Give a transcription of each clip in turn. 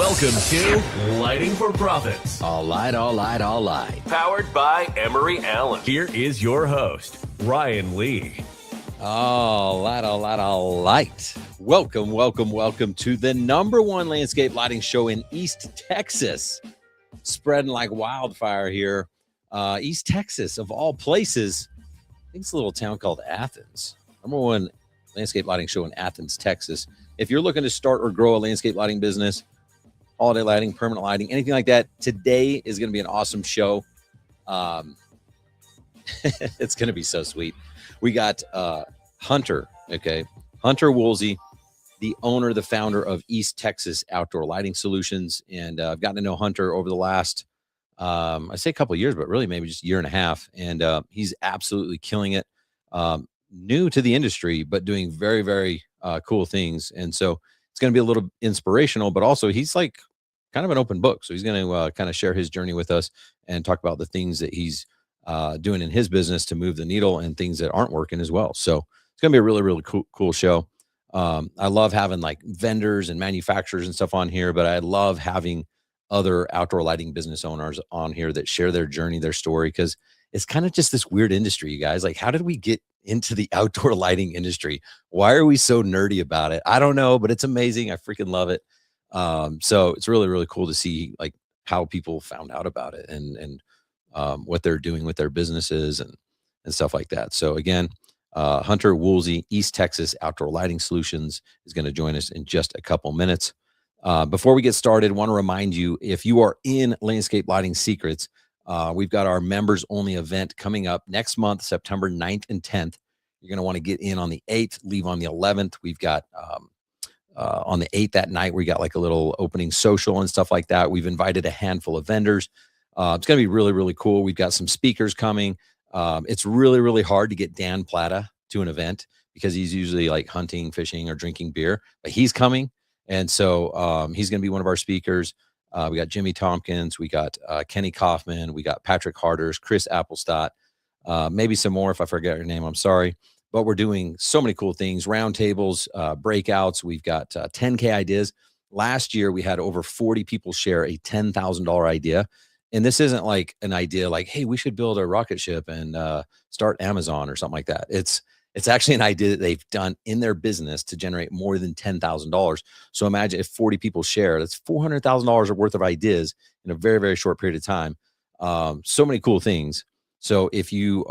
Welcome to Lighting for Profits. All right. Powered by Emery Allen. Here is your host, Ryan Lee. All right. Welcome to the number one landscape lighting show in East Texas. Spreading like wildfire here. East Texas, of all places. I think it's a little town called Athens. Number one landscape lighting show in Athens, Texas. If you're looking to start or grow a landscape lighting business, holiday lighting, permanent lighting, anything like that, today is going to be an awesome show. It's going to be so sweet. We got Hunter, okay? Hunter Woolsey, the owner, the founder of East Texas Outdoor Lighting Solutions. And I've gotten to know Hunter over the last, I say a couple of years, but really maybe just a year and a half. And he's absolutely killing it. New to the industry, but doing very, very cool things. And so it's going to be a little inspirational, but also he's like kind of an open book. So he's going to kind of share his journey with us and talk about the things that he's doing in his business to move the needle and things that aren't working as well. So it's going to be a really, really cool show. I love having like vendors and manufacturers and stuff on here, but I love having other outdoor lighting business owners on here that share their journey, their story, because it's kind of just this weird industry, you guys. Like, how did we get into the outdoor lighting industry? Why are we so nerdy about it? I don't know, but it's amazing. I freaking love it. So it's really, really cool to see like how people found out about it and what they're doing with their businesses and stuff like that. So again, Hunter Woolsey, East Texas Outdoor Lighting Solutions, is going to join us in just a couple minutes. Before we get started, I want to remind you, if you are in Landscape Lighting Secrets, we've got our members only event coming up next month, September 9th and 10th. You're going to want to get in on the 8th, leave on the 11th. We've got on the 8th that night, we got like a little opening social and stuff like that. We've invited a handful of vendors. It's going to be really, really cool. We've got some speakers coming. It's really, really hard to get Dan Plata to an event because he's usually like hunting, fishing, or drinking beer, but he's coming. And so he's going to be one of our speakers. We got Jimmy Tompkins, we got Kenny Kaufman, we got Patrick Harders, Chris Applestott, maybe some more. If I forget your name, I'm sorry. But we're doing so many cool things, roundtables, breakouts. We've got 10K ideas. Last year, we had over 40 people share a $10,000 idea. And this isn't like an idea like, hey, we should build a rocket ship and start Amazon or something like that. It's actually an idea that they've done in their business to generate more than $10,000. So imagine if 40 people share, that's $400,000 worth of ideas in a very, very short period of time. So many cool things. So if you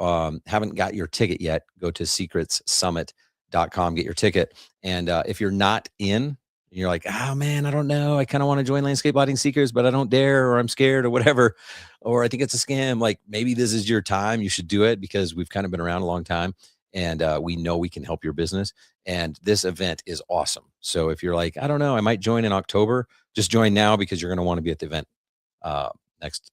haven't got your ticket yet, go to secretssummit.com, get your ticket. And if you're not in, you're like, oh man, I don't know. I kind of want to join Landscape Lighting Secrets, but I don't dare, or I'm scared or whatever, or I think it's a scam. Like maybe this is your time. You should do it because we've kind of been around a long time. And we know we can help your business. And this event is awesome. So if you're like, I don't know, I might join in October, just join now because you're going to want to be at the event next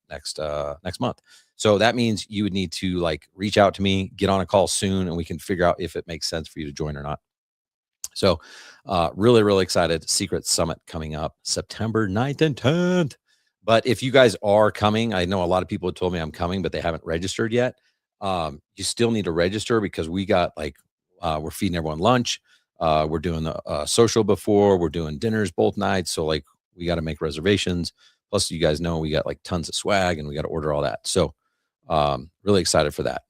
month. So that means you would need to like reach out to me, get on a call soon, and we can figure out if it makes sense for you to join or not. So really, really excited. Secret Summit coming up September 9th and 10th. But if you guys are coming, I know a lot of people have told me I'm coming, but they haven't registered yet. You still need to register because we got like, we're feeding everyone lunch. We're doing the social before, we're doing dinners both nights. So like we got to make reservations. Plus you guys know we got like tons of swag and we got to order all that. So really excited for that.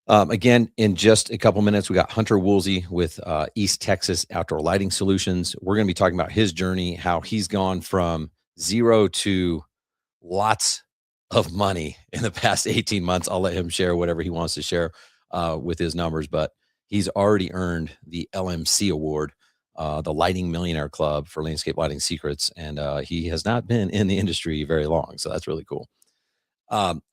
Again, in just a couple minutes, we got Hunter Woolsey with East Texas Outdoor Lighting Solutions. We're going to be talking about his journey, how he's gone from zero to lots of money in the past 18 months. I'll let him share whatever he wants to share with his numbers, but he's already earned the LMC award, the Lighting Millionaire Club for Landscape Lighting Secrets. And he has not been in the industry very long. So that's really cool.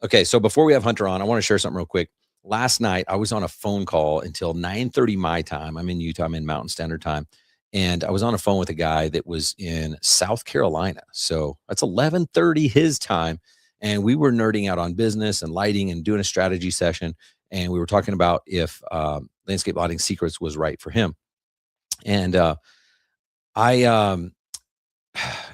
Okay. So before we have Hunter on, I want to share something real quick. Last night, I was on a phone call until 9:30 my time. I'm in Utah. I'm in Mountain Standard Time. And I was on a phone with a guy that was in South Carolina. So that's 11:30 his time. And we were nerding out on business and lighting and doing a strategy session. And we were talking about if Landscape Lighting Secrets was right for him. And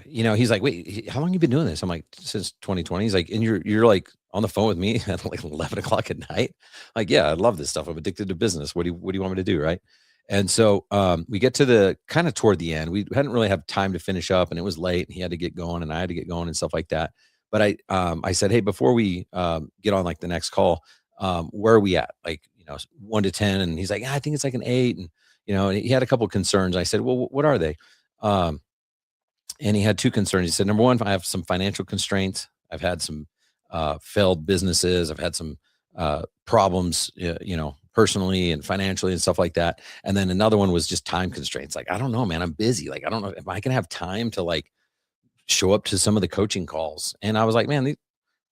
he's like, wait, how long have you been doing this? I'm like, since 2020. He's like, and you're like on the phone with me at like 11 o'clock at night. Like, yeah, I love this stuff. I'm addicted to business. What do you want me to do? Right. And so we get to the kind of toward the end. We hadn't really have time to finish up, and it was late, and he had to get going, and I had to get going, and stuff like that. But I said, hey, before we get on like the next call, where are we at? Like, 1 to 10, and he's like, I think it's like an 8, and and he had a couple of concerns. I said, well, what are they? Um, and he had two concerns. He said, number one, I have some financial constraints. I've had some failed businesses. I've had some problems, personally and financially and stuff like that. And then another one was just time constraints. Like, I don't know, man, I'm busy. Like, I don't know if I can have time to like show up to some of the coaching calls. And I was like, man,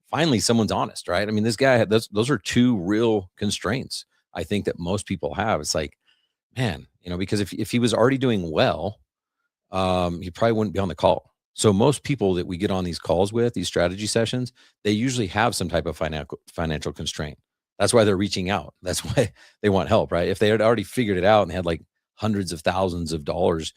finally someone's honest, right? I mean, this guy had those are two real constraints I think that most people have. It's like, man, because if he was already doing well, he probably wouldn't be on the call. So most people that we get on these calls with, these strategy sessions, they usually have some type of financial constraint. That's why they're reaching out. That's why they want help, right? If they had already figured it out and had like hundreds of thousands of dollars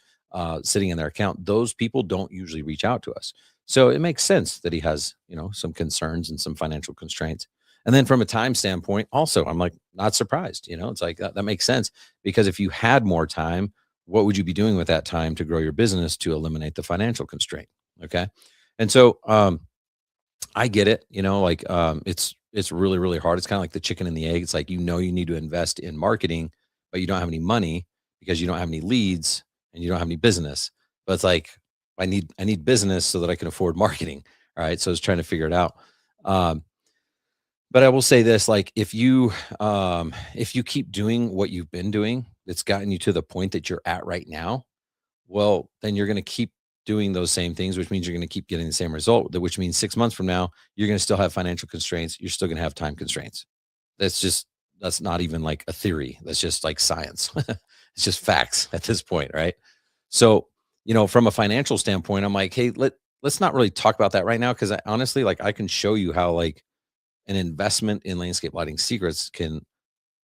sitting in their account, those people don't usually reach out to us. So it makes sense that he has, some concerns and some financial constraints. And then from a time standpoint, also, I'm like not surprised. It's like that makes sense, because if you had more time, what would you be doing with that time to grow your business to eliminate the financial constraint? Okay. And so I get it, it's really, really hard. It's kind of like the chicken and the egg. It's like, you need to invest in marketing, but you don't have any money because you don't have any leads and you don't have any business. But it's like, I need business so that I can afford marketing. All right. So I was trying to figure it out. Um, but I will say this, like, if you keep doing what you've been doing, that's gotten you to the point that you're at right now, well, then you're going to keep doing those same things, which means you're going to keep getting the same result, which means 6 months from now, you're going to still have financial constraints. You're still going to have time constraints. That's not even like a theory. That's just like science. It's just facts at this point. Right. So, from a financial standpoint, I'm like, hey, let's not really talk about that right now. Cause I honestly, like, I can show you how like an investment in landscape lighting secrets can,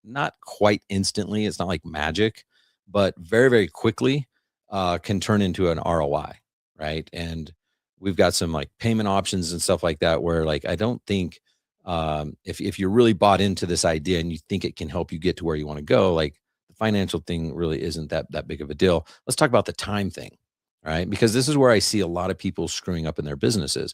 not quite instantly, it's not like magic, but very, very quickly can turn into an ROI, right? And we've got some like payment options and stuff like that where, like, I don't think if you're really bought into this idea and you think it can help you get to where you want to go, like, the financial thing really isn't that big of a deal. Let's talk about the time thing, right? Because this is where I see a lot of people screwing up in their businesses,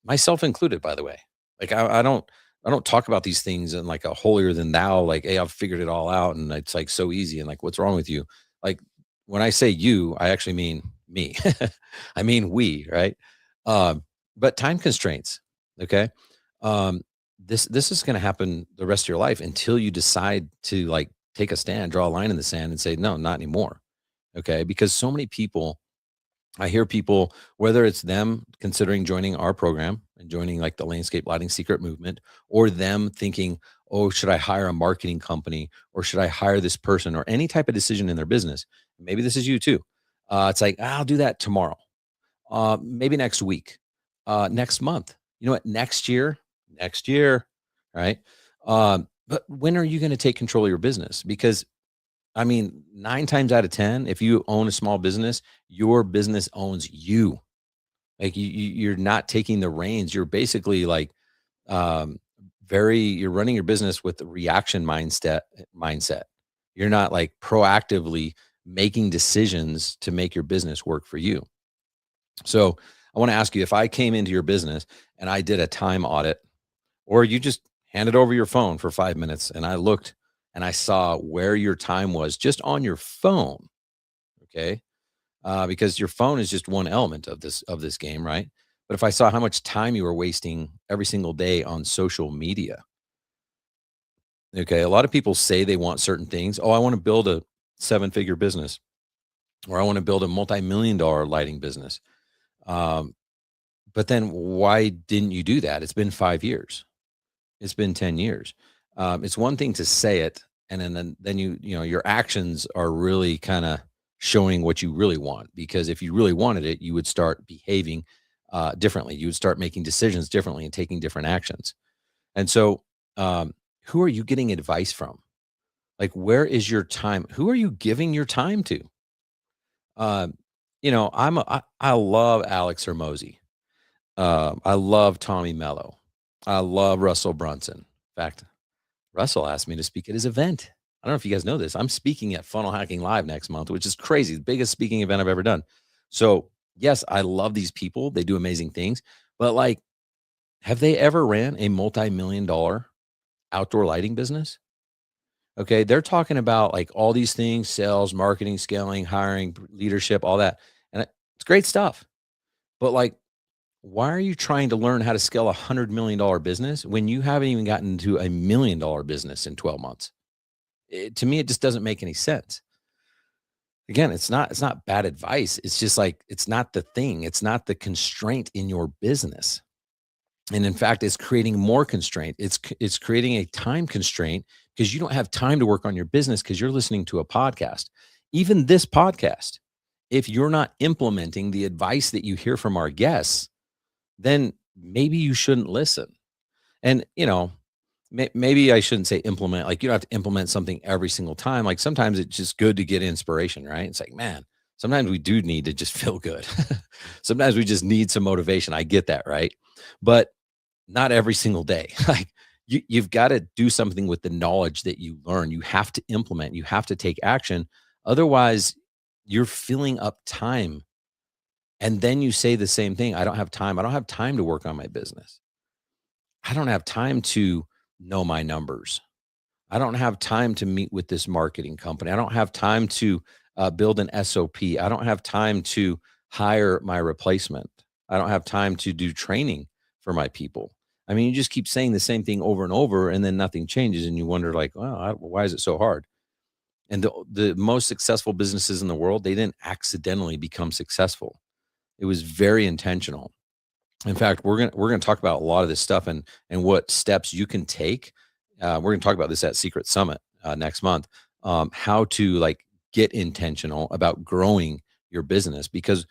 myself included, by the way. Like, I don't talk about these things in like a holier than thou, like, hey, I've figured it all out and it's like so easy. And like, what's wrong with you? Like, when I say you, I actually mean me. I mean we, right? But time constraints. Okay. Um, this is gonna happen the rest of your life until you decide to like take a stand, draw a line in the sand and say, no, not anymore. Okay. Because so many people, I hear people, whether it's them considering joining our program and joining like the landscape lighting secret movement, or them thinking, oh, should I hire a marketing company, or should I hire this person, or any type of decision in their business. Maybe this is you too. It's like, I'll do that tomorrow, maybe next week, next month, you know what, next year, right? But when are you going to take control of your business? Because I mean, 9 times out of 10, if you own a small business, your business owns you. Like, you're not taking the reins. You're basically like, um, you're running your business with the reaction mindset. You're not like proactively making decisions to make your business work for you. So I want to ask you, if I came into your business and I did a time audit, or you just handed over your phone for 5 minutes and I looked and I saw where your time was just on your phone. Okay. Because your phone is just one element of this game, right? But if I saw how much time you were wasting every single day on social media, okay, a lot of people say they want certain things. Oh, I want to build a 7-figure business, or I want to build a multi-million-dollar lighting business. Um, but then why didn't you do that? It's been 5 years. It's been 10 years. It's one thing to say it, and then your actions are really kind of showing what you really want. Because if you really wanted it, you would start behaving differently. You would start making decisions differently and taking different actions. And so, who are you getting advice from? Like, where is your time? Who are you giving your time to? Um, I love Alex Hermosi. I love Tommy Mello. I love Russell Brunson. In fact, Russell asked me to speak at his event. I don't know if you guys know this. I'm speaking at Funnel Hacking Live next month, which is crazy. The biggest speaking event I've ever done. So, yes, I love these people. They do amazing things. But like, have they ever ran a multi-million dollar outdoor lighting business? Okay. They're talking about like all these things, sales, marketing, scaling, hiring, leadership, all that. And it's great stuff. But like, why are you trying to learn how to scale $100 million business when you haven't even gotten to $1 million business in 12 months? To me, it just doesn't make any sense. Again, it's not bad advice. It's just like it's not the thing. It's not the constraint in your business. And in fact, it's creating more constraint. It's creating a time constraint because you don't have time to work on your business because you're listening to a podcast. Even this podcast, if you're not implementing the advice that you hear from our guests, then maybe you shouldn't listen. And maybe I shouldn't say implement. Like you don't have to implement something every single time. Like sometimes it's just good to get inspiration, right? It's like, man, sometimes we do need to just feel good. Sometimes we just need some motivation. I get that, right? But not every single day. Like you've got to do something with the knowledge that you learn. You have to implement. You have to take action. Otherwise, you're filling up time. And then you say the same thing. I don't have time. I don't have time to work on my business. I don't have time to know my numbers. I don't have time to meet with this marketing company. I don't have time to build an SOP. I don't have time to hire my replacement. I don't have time to do training for my people. I mean, you just keep saying the same thing over and over, and then nothing changes, and you wonder, like, well, why is it so hard? And the most successful businesses in the world, they didn't accidentally become successful. It was very intentional. In fact, we're gonna talk about a lot of this stuff and what steps you can take. We're gonna talk about this at Secret Summit next month. How to like get intentional about growing your business because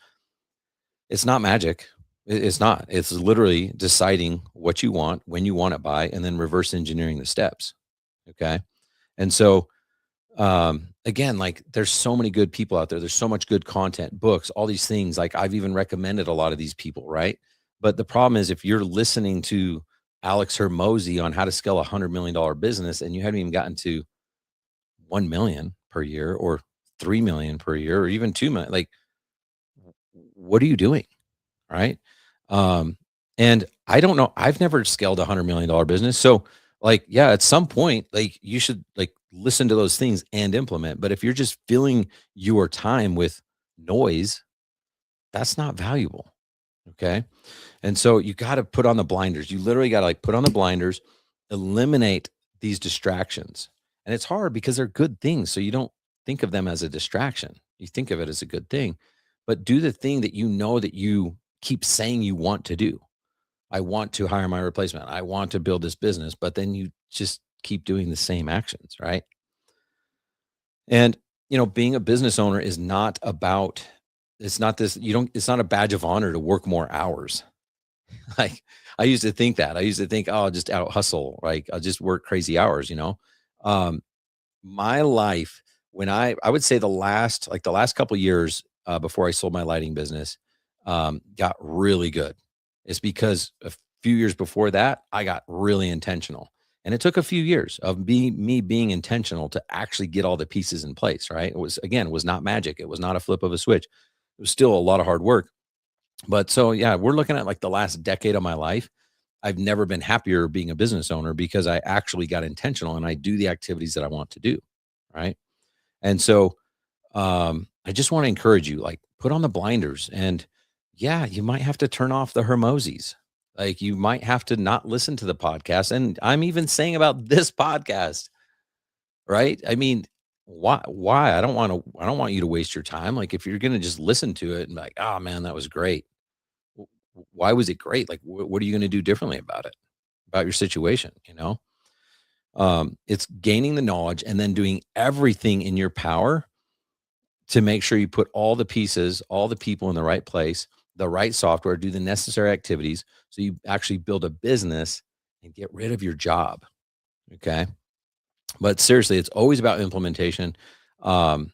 it's not magic. It's not. It's literally deciding what you want, when you want it by, and then reverse engineering the steps. Okay. And so again, like there's so many good people out there. There's so much good content, books, all these things. Like I've even recommended a lot of these people, right? But the problem is if you're listening to Alex Hermosi on how to scale $100 million business and you haven't even gotten to 1 million per year or 3 million per year or even 2 million, like what are you doing? Right. Um, and I don't know. I've never scaled $100 million business. So like, yeah, at some point, like you should like listen to those things and implement. But if you're just filling your time with noise, that's not valuable. Okay. And so you got to put on the blinders. You literally got to like put on the blinders, eliminate these distractions. And it's hard because they're good things. So you don't think of them as a distraction. You think of it as a good thing. But do the thing that you know that you keep saying you want to do. I want to hire my replacement. I want to build this business, but then you just keep doing the same actions, right? And being a business owner is not about it's not this you don't it's not a badge of honor to work more hours. Like I used to think that. I used to think, oh, I'll just out hustle, like I'll just work crazy hours. Um my life when I would say the last couple years before I sold my lighting business got really good. It's because a few years before that I got really intentional, and it took a few years of me being intentional to actually get all the pieces in place. Right? It was not magic. It was not a flip of a switch. It was still a lot of hard work. But so yeah, we're looking at like the last decade of my life. I've never been happier being a business owner because I actually got intentional and I do the activities that I want to do. Right. And so I just want to encourage you, like, put on the blinders and yeah, you might have to turn off the Hermosis. Like you might have to not listen to the podcast. And I'm even saying about this podcast, right? I mean, why? I don't want you to waste your time. Like if you're gonna just listen to it and be like, oh man, that was great. Why was it great? Like what are you gonna do differently about it? About your situation? It's gaining the knowledge and then doing everything in your power to make sure you put all the pieces, all the people in the right place, the right software, do the necessary activities so you actually build a business and get rid of your job. Okay. But seriously, it's always about implementation. Um,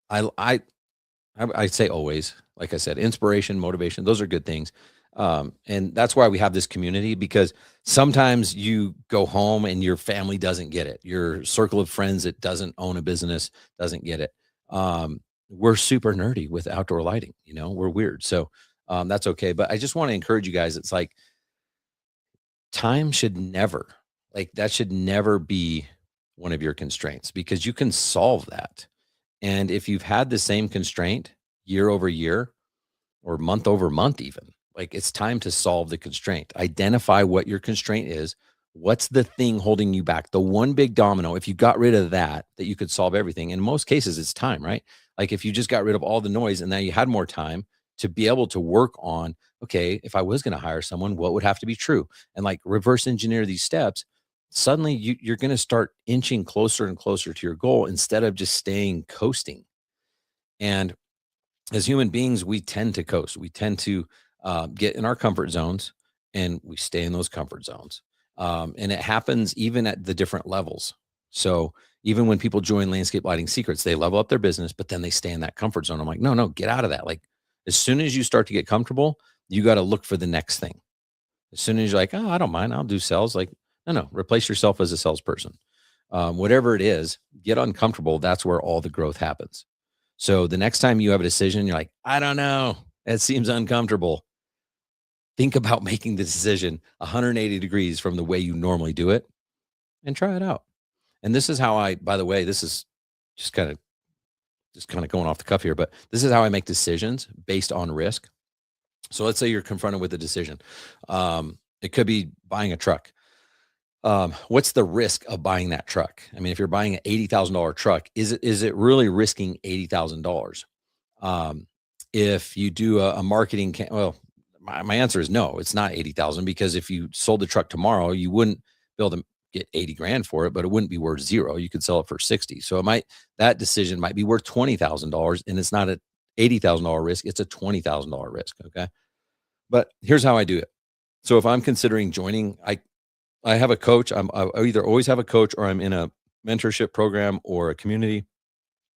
I, I, I say always, like I said, inspiration, motivation, those are good things. And that's why we have this community, because sometimes you go home and your family doesn't get it. Your circle of friends that doesn't own a business doesn't get it. We're super nerdy with outdoor lighting, we're weird. So that's okay. But I just want to encourage you guys. It's like time should never, that should never be one of your constraints, because you can solve that. And if you've had the same constraint year over year or month over month, even, it's time to solve the constraint. Identify what your constraint is. What's the thing holding you back? The one big domino, if you got rid of that you could solve everything. In most cases, it's time, right? Like if you just got rid of all the noise and now you had more time to be able to work on, okay, if I was going to hire someone, what would have to be true? And reverse engineer these steps. Suddenly you're going to start inching closer and closer to your goal instead of just staying coasting. And as human beings, we tend to coast. We tend to get in our comfort zones, and we stay in those comfort zones. And it happens even at the different levels. So even when people join Landscape Lighting Secrets, they level up their business, but then they stay in that comfort zone. I'm like, no, get out of that. As soon as you start to get comfortable, you got to look for the next thing. As soon as you're like, oh, I don't mind, I'll do sales. No, replace yourself as a salesperson. Whatever it is, get uncomfortable. That's where all the growth happens. So the next time you have a decision, you're like, I don't know, it seems uncomfortable. Think about making the decision 180 degrees from the way you normally do it and try it out. And this is how by the way, this is just kind of going off the cuff here, but this is how I make decisions based on risk. So let's say you're confronted with a decision. It could be buying a truck. What's the risk of buying that truck? I mean, if you're buying an $80,000 truck, is it really risking $80,000? If you do a marketing, my answer is no, it's not 80,000, because if you sold the truck tomorrow, you wouldn't be able to get 80 grand for it, but it wouldn't be worth zero. You could sell it for 60. So that decision might be worth $20,000, and it's not an $80,000 risk. It's a $20,000 risk. Okay. But here's how I do it. So if I'm considering joining, I have a coach. I either always have a coach, or I'm in a mentorship program or a community,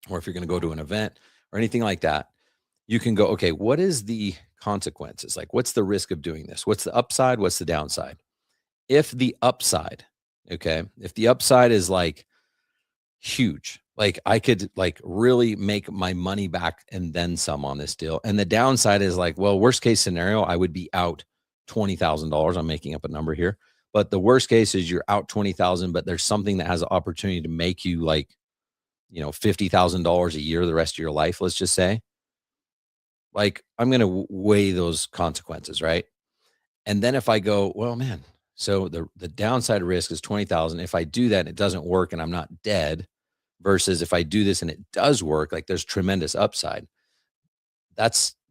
or if you're going to go to an event or anything like that, you can go, okay, what is the consequences? What's the risk of doing this? What's the upside? What's the downside? If the upside is huge, I could really make my money back and then some on this deal. And the downside is worst case scenario, I would be out $20,000. I'm making up a number here. But the worst case is you're out 20,000, but there's something that has an opportunity to make you $50,000 a year the rest of your life, let's just say. I'm going to weigh those consequences, right? And then if I go, well, man, so the downside risk is 20,000. If I do that and it doesn't work and I'm not dead, versus if I do this and it does work, there's tremendous upside.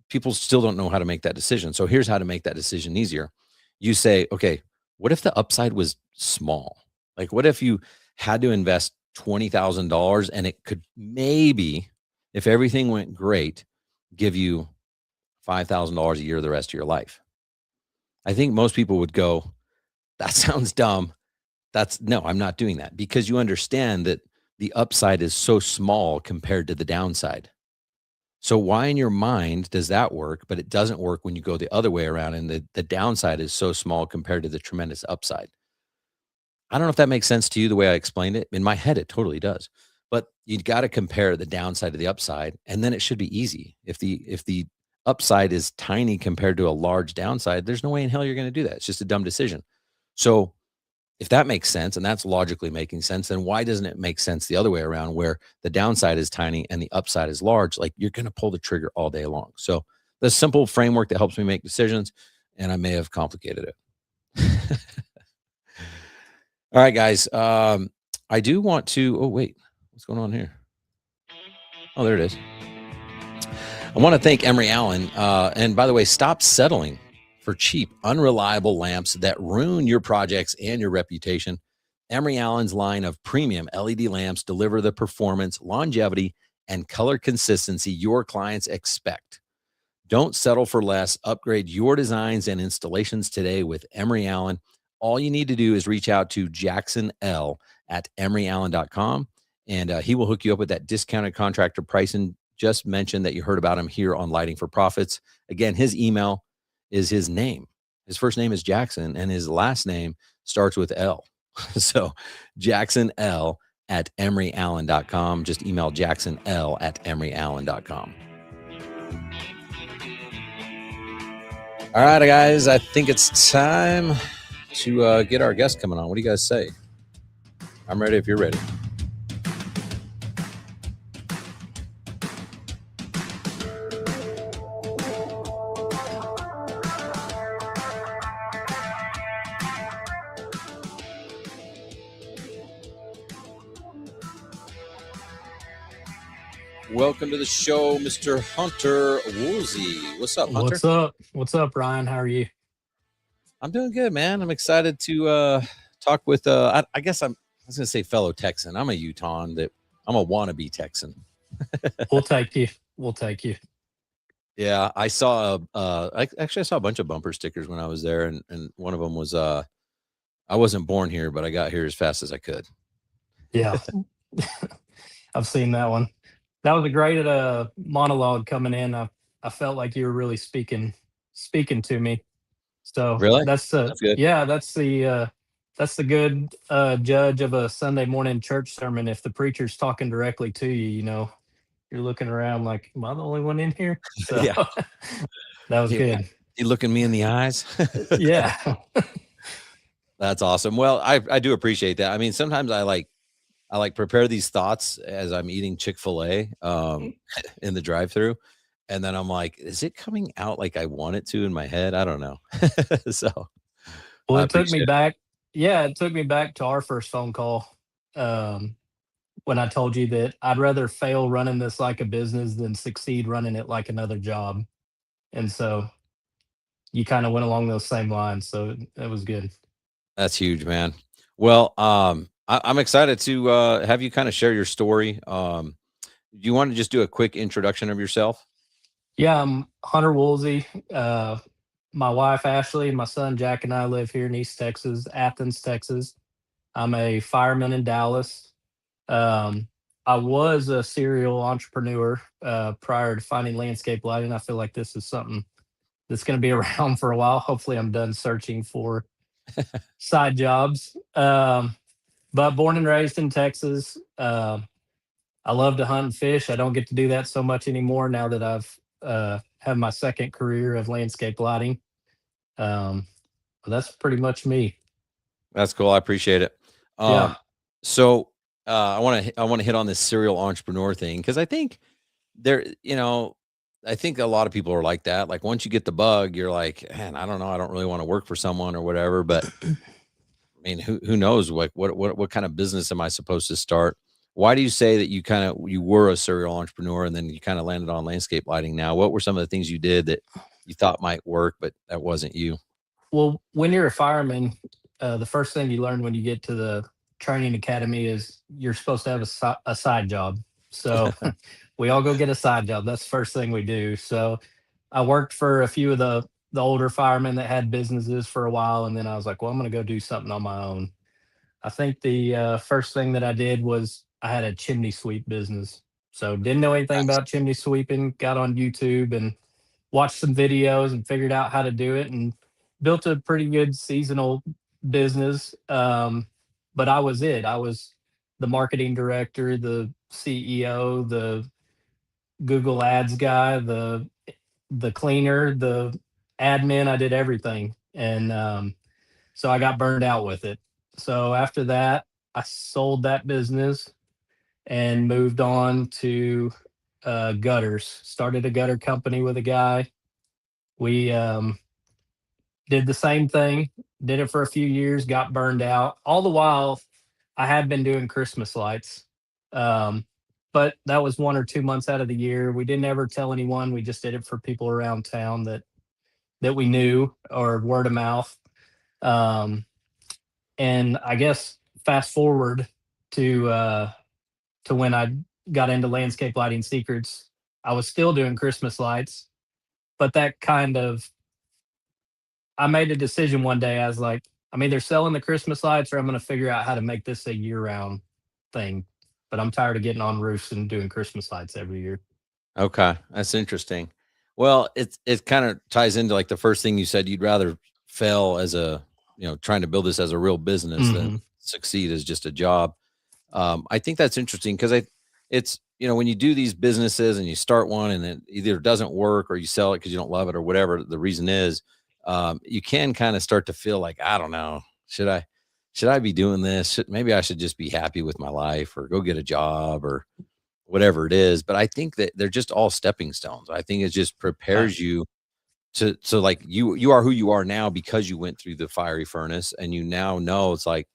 People still don't know how to make that decision. So here's how to make that decision easier. You say, okay, what if the upside was small? What if you had to invest $20,000 and it could maybe, if everything went great, give you $5,000 a year the rest of your life? I think most people would go, that sounds dumb. No, I'm not doing that, because you understand that the upside is so small compared to the downside. So why in your mind does that work, but it doesn't work when you go the other way around and the downside is so small compared to the tremendous upside? I don't know if that makes sense to you the way I explained it. In my head, it totally does. But you got to compare the downside to the upside, and then it should be easy. If the upside is tiny compared to a large downside, there's no way in hell you're going to do that. It's just a dumb decision. So if that makes sense, and that's logically making sense, then why doesn't it make sense the other way around, where the downside is tiny and the upside is large? You're going to pull the trigger all day long. So the simple framework that helps me make decisions, and I may have complicated it. All right, guys. I do want to, oh, wait, what's going on here? Oh, there it is. I want to thank Emery Allen. And by the way, stop settling for cheap, unreliable lamps that ruin your projects and your reputation. Emery Allen's line of premium LED lamps deliver the performance, longevity, and color consistency your clients expect. Don't settle for less. Upgrade your designs and installations today with Emery Allen. All you need to do is reach out to Jackson L at emeryallen.com, and he will hook you up with that discounted contractor pricing. Just mention that you heard about him here on Lighting for Profits. Again, his email is his name. His first name is Jackson, and his last name starts with L. So Jackson L at emeryallen.com. Just email Jackson L at emeryallen.com. All right, guys, I think it's time to get our guest coming on. What do you guys say? I'm ready if you're ready. Welcome to the show, Mr. Hunter Woolsey. What's up, Hunter? What's up? What's up, Ryan? How are you? I'm doing good, man. I'm excited to talk with, I was going to say fellow Texan. I'm a Utahn. I'm a wannabe Texan. We'll take you. We'll take you. Yeah, I saw, I saw a bunch of bumper stickers when I was there, and one of them was, I wasn't born here, but I got here as fast as I could. Yeah. I've seen that one. That was a great monologue coming in. I felt like you were really speaking to me. So Really? that's That's good. yeah, that's the good judge of a Sunday morning church sermon. If the preacher's talking directly to you, you're looking around like, am I the only one in here? So Yeah. that was good. You looking me in the eyes? Yeah. That's awesome. Well, I do appreciate that. I mean, sometimes I like prepare these thoughts as I'm eating Chick-fil-A in the drive-thru, and then I'm like, is it coming out like I want it to in my head? I don't know. So, well, it took me back. Yeah, it took me back to our first phone call when I told you that I'd rather fail running this like a business than succeed running it like another job. And so you kind of went along those same lines. So that was good. That's huge, man. Well, I'm excited to have you kind of share your story. Do you want to just do a quick introduction of yourself? Yeah, I'm Hunter Woolsey. My wife, Ashley, and my son, Jack, and I live here in East Texas, Athens, Texas. I'm a fireman in Dallas. I was a serial entrepreneur prior to finding landscape lighting. I feel like this is something that's going to be around for a while. Hopefully, I'm done searching for side jobs. But born and raised in Texas. I love to hunt and fish. I don't get to do that so much anymore now that I've have my second career of landscape lighting. But that's pretty much me. That's cool. I appreciate it. Yeah. So I want to hit on this serial entrepreneur thing because I think I think a lot of people are like that. Like once you get the bug, you're like, man, I don't know, I don't really want to work for someone or whatever. But I mean, who knows? Like what kind of business am I supposed to start? Why do you say that you were a serial entrepreneur and then you kind of landed on landscape lighting now? What were some of the things you did that you thought might work, but that wasn't you? Well, when you're a fireman, the first thing you learn when you get to the training academy is you're supposed to have a side job. So we all go get a side job. That's the first thing we do. So I worked for a few of the older firemen that had businesses for a while, and then I was like, well, I'm going to go do something on my own. I think the first thing that I did was I had a chimney sweep business. So didn't know anything about chimney sweeping, got on YouTube and watched some videos and figured out how to do it and built a pretty good seasonal business. But I was it. I was the marketing director, the CEO, the Google Ads guy, the cleaner, the admin. I did everything. And so I got burned out with it. So after that, I sold that business and moved on to gutters. Started a gutter company with a guy. We did the same thing, did it for a few years, got burned out. All the while, I had been doing Christmas lights. But that was 1 or 2 months out of the year. We didn't ever tell anyone. We just did it for people around town that we knew or word of mouth. And I guess fast forward to when I got into landscape lighting secrets, I was still doing Christmas lights, but that kind of I made a decision one day. I was like, I'm either selling the Christmas lights or I'm going to figure out how to make this a year-round thing. But I'm tired of getting on roofs and doing Christmas lights every year. Okay, that's interesting. Well, it kind of ties into like the first thing you said. You'd rather fail as trying to build this as a real business than Hmm. succeed as just a job. I think that's interesting because it's when you do these businesses and you start one and it either doesn't work or you sell it because you don't love it or whatever the reason is, you can kind of start to feel like, I don't know, should I be doing this? Maybe I should just be happy with my life or go get a job or whatever it is. But I think that they're just all stepping stones. I think it just Right. prepares you to so like you are who you are now because you went through the fiery furnace and you now know it's like,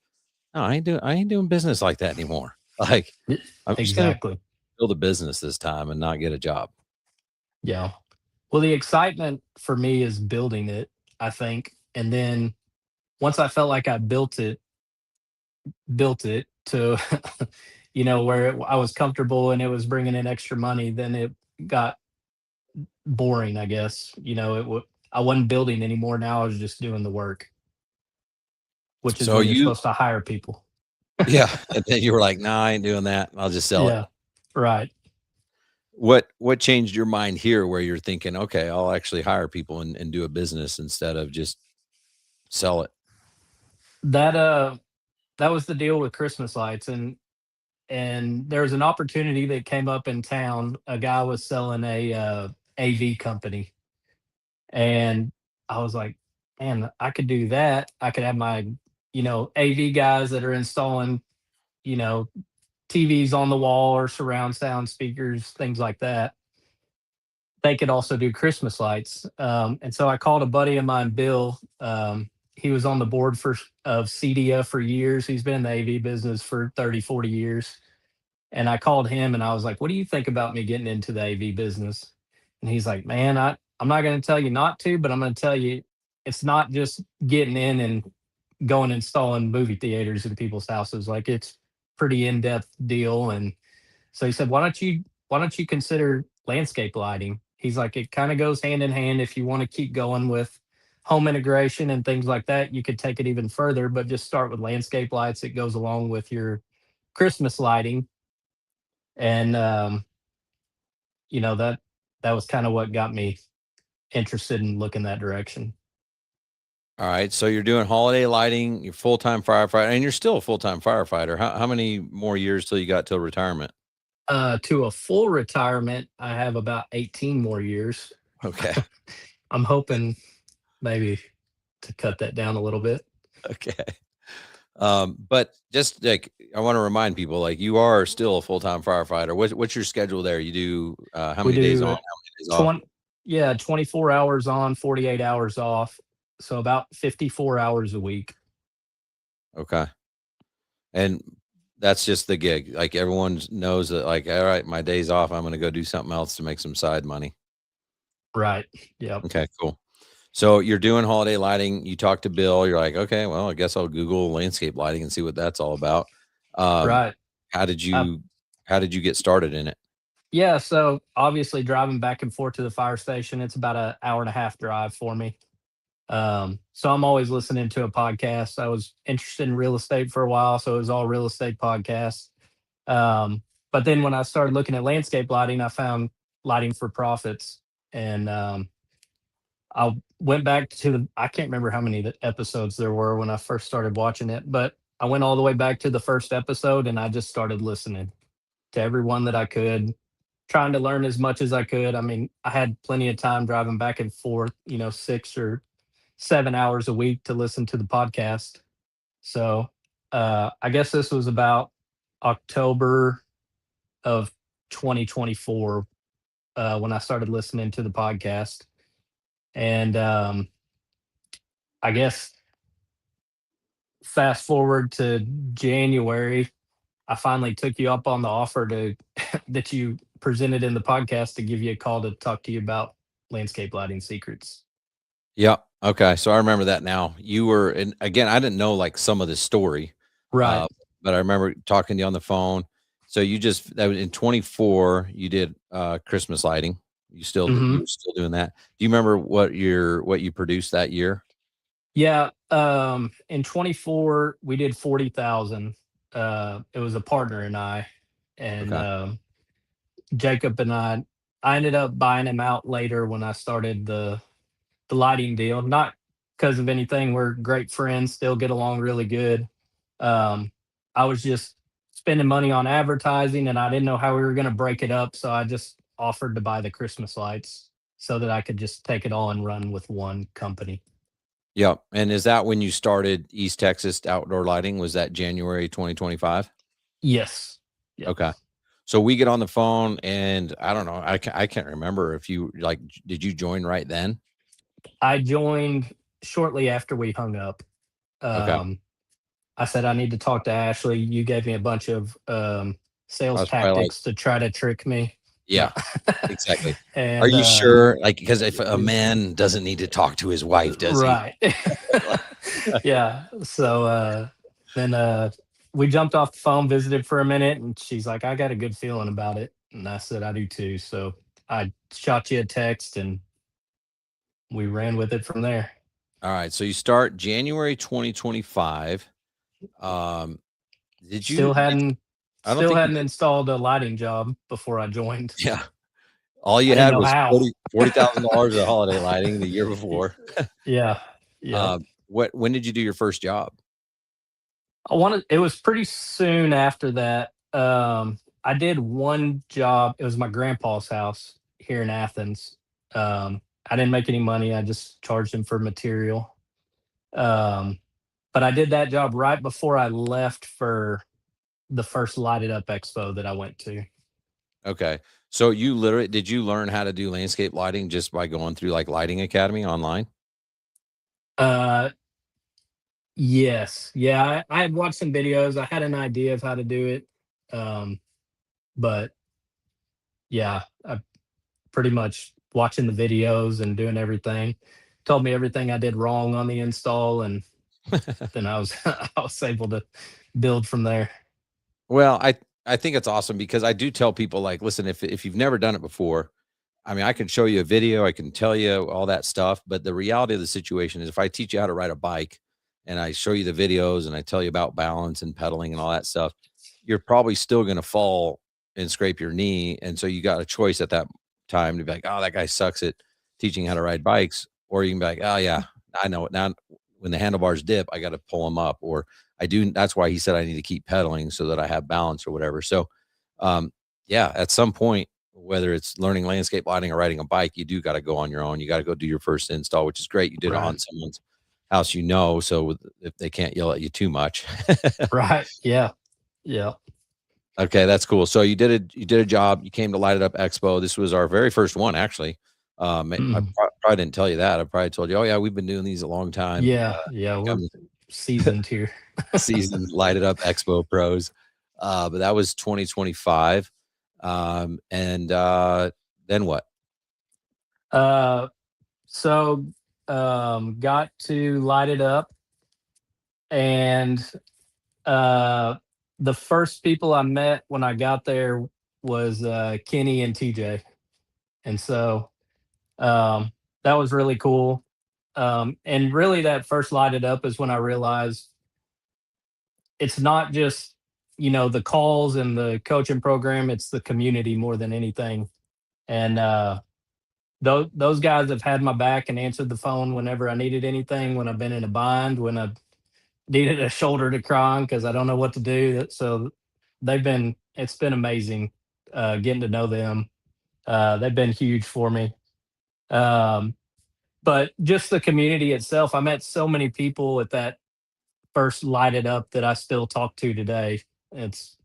no, I ain't doing business like that anymore. Like Y- I'm just gonna Exactly. build a business this time and not get a job. Yeah. Well, the excitement for me is building it, I think. And then once I felt like I built it to, where I was comfortable and it was bringing in extra money, then it got boring, I guess. I wasn't building anymore. Now I was just doing the work, which is So when you're you supposed to hire people. yeah, and then you were like, "Nah, I ain't doing that. I'll just sell it." Yeah. Right. What changed your mind here where you're thinking, "Okay, I'll actually hire people and do a business instead of just sell it?" That that was the deal with Christmas lights, and there was an opportunity that came up in town. A guy was selling a AV company, and I was like, man, I could do that. I could have my AV guys that are installing you know TVs on the wall or surround sound speakers, things like that. They could also do Christmas lights. And so I called a buddy of mine, Bill. He was on the board of CDF for years. He's been in the AV business for 30, 40 years. And I called him and I was like, what do you think about me getting into the AV business? And he's like, man, I'm not going to tell you not to, but I'm going to tell you it's not just getting in and going installing movie theaters in people's houses. Like it's pretty in-depth deal. And so he said, why don't you consider landscape lighting? He's like, it kind of goes hand in hand. If you want to keep going with home integration and things like that, you could take it even further, but just start with landscape lights. It goes along with your Christmas lighting. And that was kind of what got me interested in looking that direction. All right, so you're doing holiday lighting, you're full-time firefighter, and you're still a full-time firefighter. How many more years till you got till retirement? To a full retirement, I have about 18 more years. Okay. I'm hoping maybe to cut that down a little bit. Okay. But just like I want to remind people, like you are still a full-time firefighter. What's your schedule there? You do how We many days do on, how many days off? 20, yeah, 24 hours on, 48 hours off. So about 54 hours a week. Okay. And that's just the gig. Like everyone knows that, like, all right, my day's off. I'm gonna go do something else to make some side money. Right. Yep. Okay, cool. So you're doing holiday lighting. You talk to Bill. You're like, okay, well, I guess I'll Google landscape lighting and see what that's all about. Um, Right. how did Uh, you how did you get started in it? yeah. So obviously driving back and forth to the fire station, it's about an hour and a half drive for me. So I'm always listening to a podcast. I was interested in real estate for a while, so it was all real estate podcasts. Um, but then when I started looking at landscape lighting, I found lighting for profits, and I went back to I can't remember how many episodes there were when I first started watching it, but I went all the way back to the first episode, and I just started listening to everyone that I could, trying to learn as much as I could. I mean, I had plenty of time driving back and forth, 6 or 7 hours a week to listen to the podcast. So I guess this was about October of 2024 when I started listening to the podcast. And I guess fast forward to January, I finally took you up on the offer to that you presented in the podcast to give you a call to talk to you about landscape lighting secrets. Yeah. Okay. So I remember that now. You were, and again, I didn't know like some of this story, Right. uh, but I remember talking to you on the phone. So that was in 24. You did Christmas lighting. You Hmm. were still doing that. Do you remember what you produced that year? Yeah. In 24, we did 40,000. It was a partner and I, and Okay. Jacob and I. I ended up buying him out later when I started the lighting deal. Not because of anything. We're great friends, still get along really good. Um, I was just spending money on advertising, and I didn't know how we were going to break it up, so I just offered to buy the Christmas lights so that I could just take it all and run with one company. Yeah. And is that when you started East Texas Outdoor Lighting? Was that January 2025? Yes. Yep. Okay. So we get on the phone and I don't know. I can't remember if you like, did you join right then? I joined shortly after we hung up. Okay. Um, I said I need to talk to Ashley. You gave me a bunch of I sales was probably like, tactics to try to trick me. No. yeah, exactly. Are And you sure? Like, because if a man doesn't need to talk to his wife, does he? right. Yeah. So then we jumped off the phone, visited for a minute, and she's like, I got a good feeling about it. And I said, I do too. So I shot you a text and we ran with it from there. All right. So you start January 2025. Um, Still did, hadn't I don't still think you hadn't did. installed a lighting job before I joined. Yeah. All I you didn't had know was how. $40,000 of holiday lighting the year before. Yeah. Yep. When did you do your first job? It was pretty soon after that. I did one job. It was my grandpa's house here in Athens. I didn't make any money. I just charged him for material. Um, but I did that job right before I left for the first Lighted Up Expo that I went to. Okay. So you literally did you learn how to do landscape lighting just by going through like Lighting Academy online? Uh, yes. Yeah. I had watched some videos. I had an idea of how to do it. Um, but yeah, I pretty much watching the videos and doing everything. Told me everything I did wrong on the install, and then I was I was able to build from there. Well, I think it's awesome because I do tell people like, listen, if you've never done it before, I mean, I can show you a video, I can tell you all that stuff, but the reality of the situation is if I teach you how to ride a bike and I show you the videos and I tell you about balance and pedaling and all that stuff, you're probably still going to fall and scrape your knee. And so you got a choice at that time to be like, oh, that guy sucks at teaching how to ride bikes. Or you can be like, oh, yeah, I know it now. When the handlebars dip, I got to pull them up. Or I do. That's why he said I need to keep pedaling so that I have balance or whatever. So, yeah, at some point, whether it's learning landscape lighting or riding a bike, you do got to go on your own. You got to go do your first install, which is great. You did it Right. on someone's house, so if they can't yell at you too much. Right. Yeah. Yeah. Okay, that's cool. So you did a job. You came to Light It Up Expo. This was our very first one, actually. I Mm. probably didn't tell you that. I probably told you, oh yeah, we've been doing these a long time. Yeah. Yeah. We're Become seasoned here. seasoned Light It Up Expo pros. But that was 2025. And then what? Uh, so got to Light It Up, and uh, the first people I met when I got there was Kenny and TJ, and so um, that was really cool. And really, that first Lighted Up is when I realized it's not just the calls and the coaching program; it's the community more than anything. And those guys have had my back and answered the phone whenever I needed anything, when I've been in a bind, when I needed a shoulder to cry on because I don't know what to do. So it's been amazing getting to know them. They've been huge for me. Um, but just the community itself, I met so many people at that first Lighted Up that I still talk to today. It's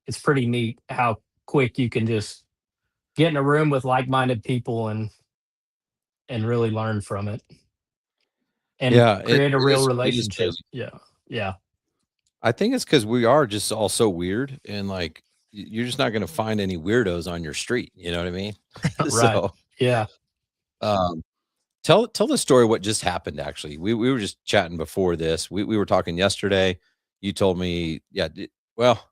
it's pretty neat how quick you can just get in a room with like-minded people and really learn from it and Yeah, create a real it is relationship. crazy. Yeah. Yeah. I think it's because we are just all so weird and like you're just not going to find any weirdos on your street. You know what I mean? Right. So, Yeah. um, tell the story what just happened. Actually, we were just chatting before this. We were talking yesterday. You told me, yeah. Well,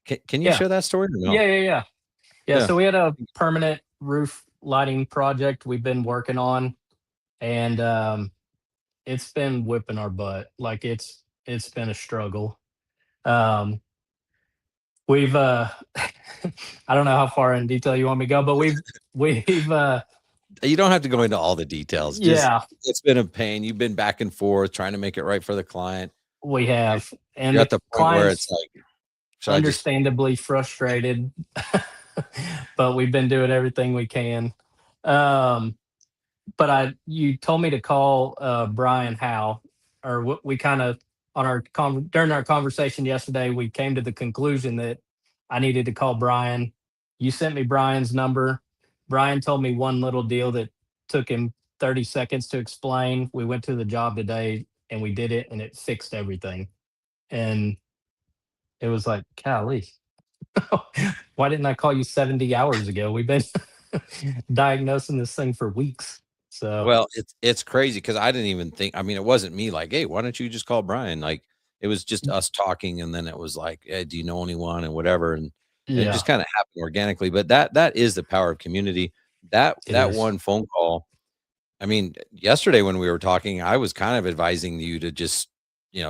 can you Yeah. share that story or no? Yeah. Yeah. Yeah. Yeah. Yeah. So we had a permanent roof lighting project we've been working on, and it's been whipping our butt. Like it's been a struggle. Um, we've I don't know how far in detail you want me to go, but we've You don't have to go into all the details. Just yeah, it's been a pain. You've been back and forth trying to make it right for the client. we have. And You're the at the point where it's clients like, should I just understandably frustrated, but we've been doing everything we can. Um, but you told me to call Brian Howe, or we kind of on our during our conversation yesterday, we came to the conclusion that I needed to call Brian. You sent me Brian's number. Brian told me one little deal that took him 30 seconds to explain. We went to the job today and we did it, and it fixed everything. And it was like, golly, why didn't I call you 70 hours ago? We've been diagnosing this thing for weeks. So, well, it's crazy because I didn't even think. I mean, it wasn't me like, hey, why don't you just call Brian? Like, it was just us talking, and then it was like, hey, do you know anyone and whatever, and it yeah, just kind of happened organically. But that is the power of community. it That is. one phone call. I mean, yesterday when we were talking, I was kind of advising you to just,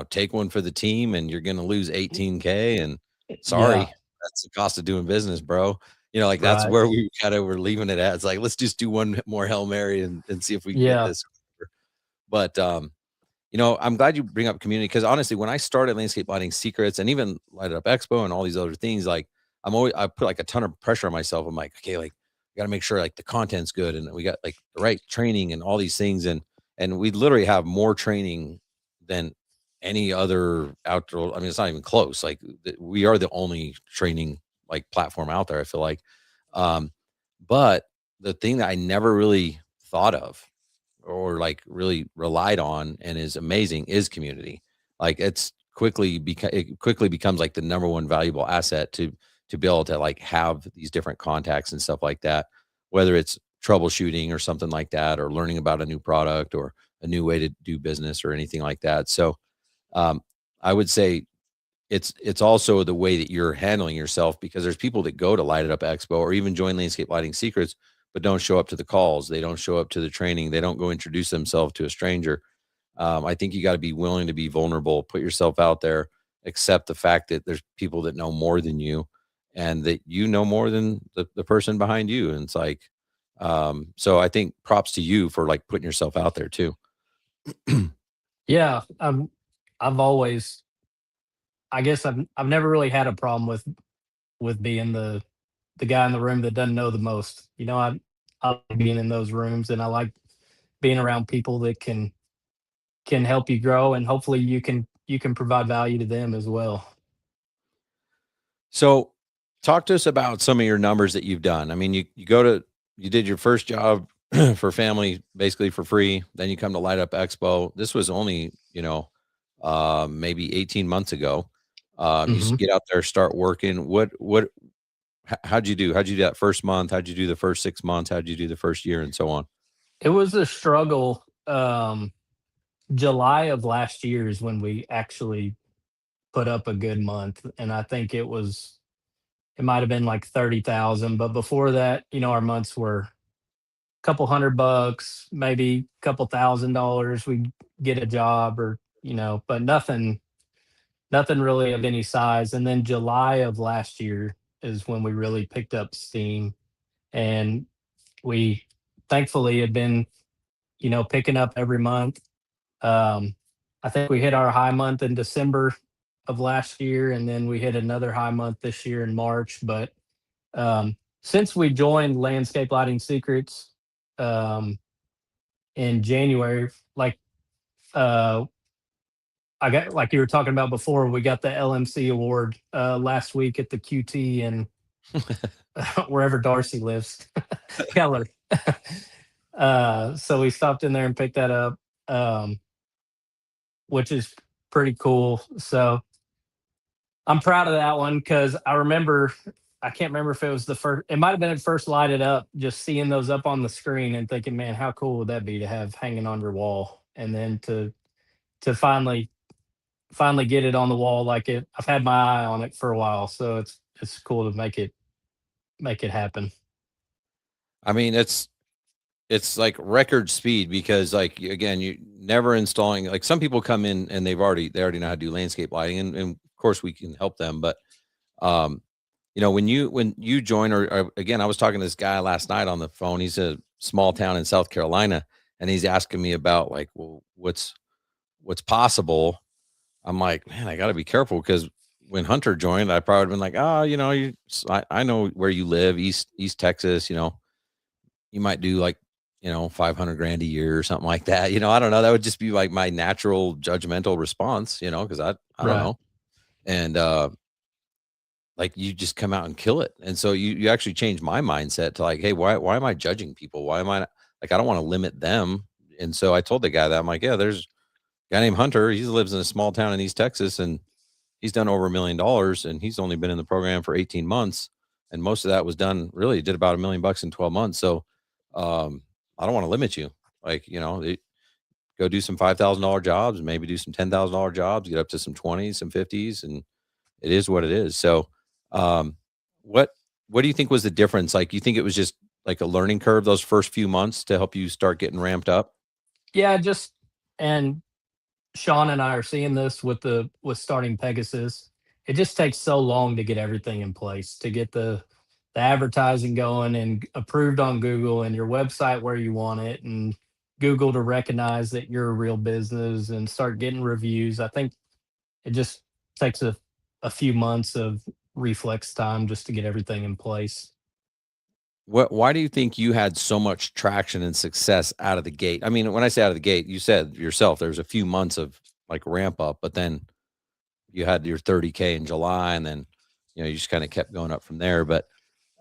take one for the team, and you're going to lose 18K, and Yeah, sorry, that's the cost of doing business, bro. Like that's right. where we kind of were leaving it at. It's like, let's just do one more Hail Mary and see if we can get Yeah. this. But I'm glad you bring up community because honestly, when I started Landscape Lighting Secrets and even Light It Up Expo and all these other things, like I put like a ton of pressure on myself. I'm like, okay, like we got to make sure like the content's good and we got like the right training and all these things. And we literally have more training than any other outdoor. I mean, it's not even close. Like we are the only training like platform out there, I feel like. Um, but the thing that I never really thought of or like really relied on and is amazing is community. Like it quickly becomes like the number one valuable asset to be able to like have these different contacts and stuff like that, whether it's troubleshooting or something like that, or learning about a new product or a new way to do business or anything like that. So um, I would say it's also the way that you're handling yourself because there's people that go to Light It Up Expo or even join Landscape Lighting Secrets, but don't show up to the calls. They don't show up to the training. They don't go introduce themselves to a stranger. I think you got to be willing to be vulnerable, put yourself out there, accept the fact that there's people that know more than you and that you know more than the person behind you. And it's like, so I think props to you for like putting yourself out there too. Yeah. I've always, I guess I've never really had a problem with being the guy in the room that doesn't know the most. I like being in those rooms, and I like being around people that can help you grow, and hopefully you can provide value to them as well. So talk to us about some of your numbers that you've done. I mean, you did your first job for family basically for free. Then you come to Light Up Expo. This was only, maybe 18 months ago. Mhm. Get out there, start working. How'd you do? How'd you do that first month? How'd you do the first 6 months? How'd you do the first year and so on? It was a struggle. July of last year is when we actually put up a good month, and I think it might have been like 30,000, but before that, our months were a couple $100, maybe a couple $1,000. We get a job, or but nothing really of any size. And then July of last year is when we really picked up steam, and we thankfully had been picking up every month. um, I think we hit our high month in December of last year, and then we hit another high month this year in March. But since we joined Landscape Lighting Secrets um, in January, uh, I got, like you were talking about before, we got the LMC award last week at the QT and wherever Darcy lives, Keller. So we stopped in there and picked that up, um, which is pretty cool. So I'm proud of that one because I can't remember if it was the first, it might have been at first lighted up, just seeing those up on the screen and thinking, man, how cool would that be to have hanging on your wall? And then to finally get it on the wall, like it, I've had my eye on it for a while. So it's cool to make it happen. I mean, it's like record speed because like again you never installing like some people come in and they already know how to do landscape lighting and of course we can help them but When you join, or again, I was talking to this guy last night on the phone. He's a small town in South Carolina, and he's asking me about like, well, what's possible. I'm like, man, I got to be careful because when Hunter joined, I probably been like, oh, I know where you live, East Texas. You might do like, 500 grand a year or something like that. I don't know. That would just be like my natural judgmental response. Because I don't Right. know. And like you just come out and kill it. And so you actually change my mindset to like, hey, why am I judging people? Why am I like, I don't want to limit them. And so I told the guy that I'm like, yeah, there's a guy named Hunter. He lives in a small town in East Texas, and he's done over $1 million, and he's only been in the program for 18 months. And most of that was done, really did about $1 million in 12 months. So I don't want to limit you. Like, go do some $5,000 jobs, maybe do some $10,000 jobs, get up to some 20s, some 50s, and it is what it is. So, um, what what do you think was the difference? Like, you think it was just like a learning curve those first few months to help you start getting ramped up? Yeah, and Sean and I are seeing this with starting Pegasus. It just takes so long to get everything in place, to get the advertising going and approved on Google and your website where you want it, and Google to recognize that you're a real business and start getting reviews. I think it just takes a few months of reflex time just to get everything in place. Why do you think you had so much traction and success out of the gate? I mean, when I say out of the gate, you said yourself there's a few months of like ramp up, but then you had your 30K in July, and then you just kind of kept going up from there. But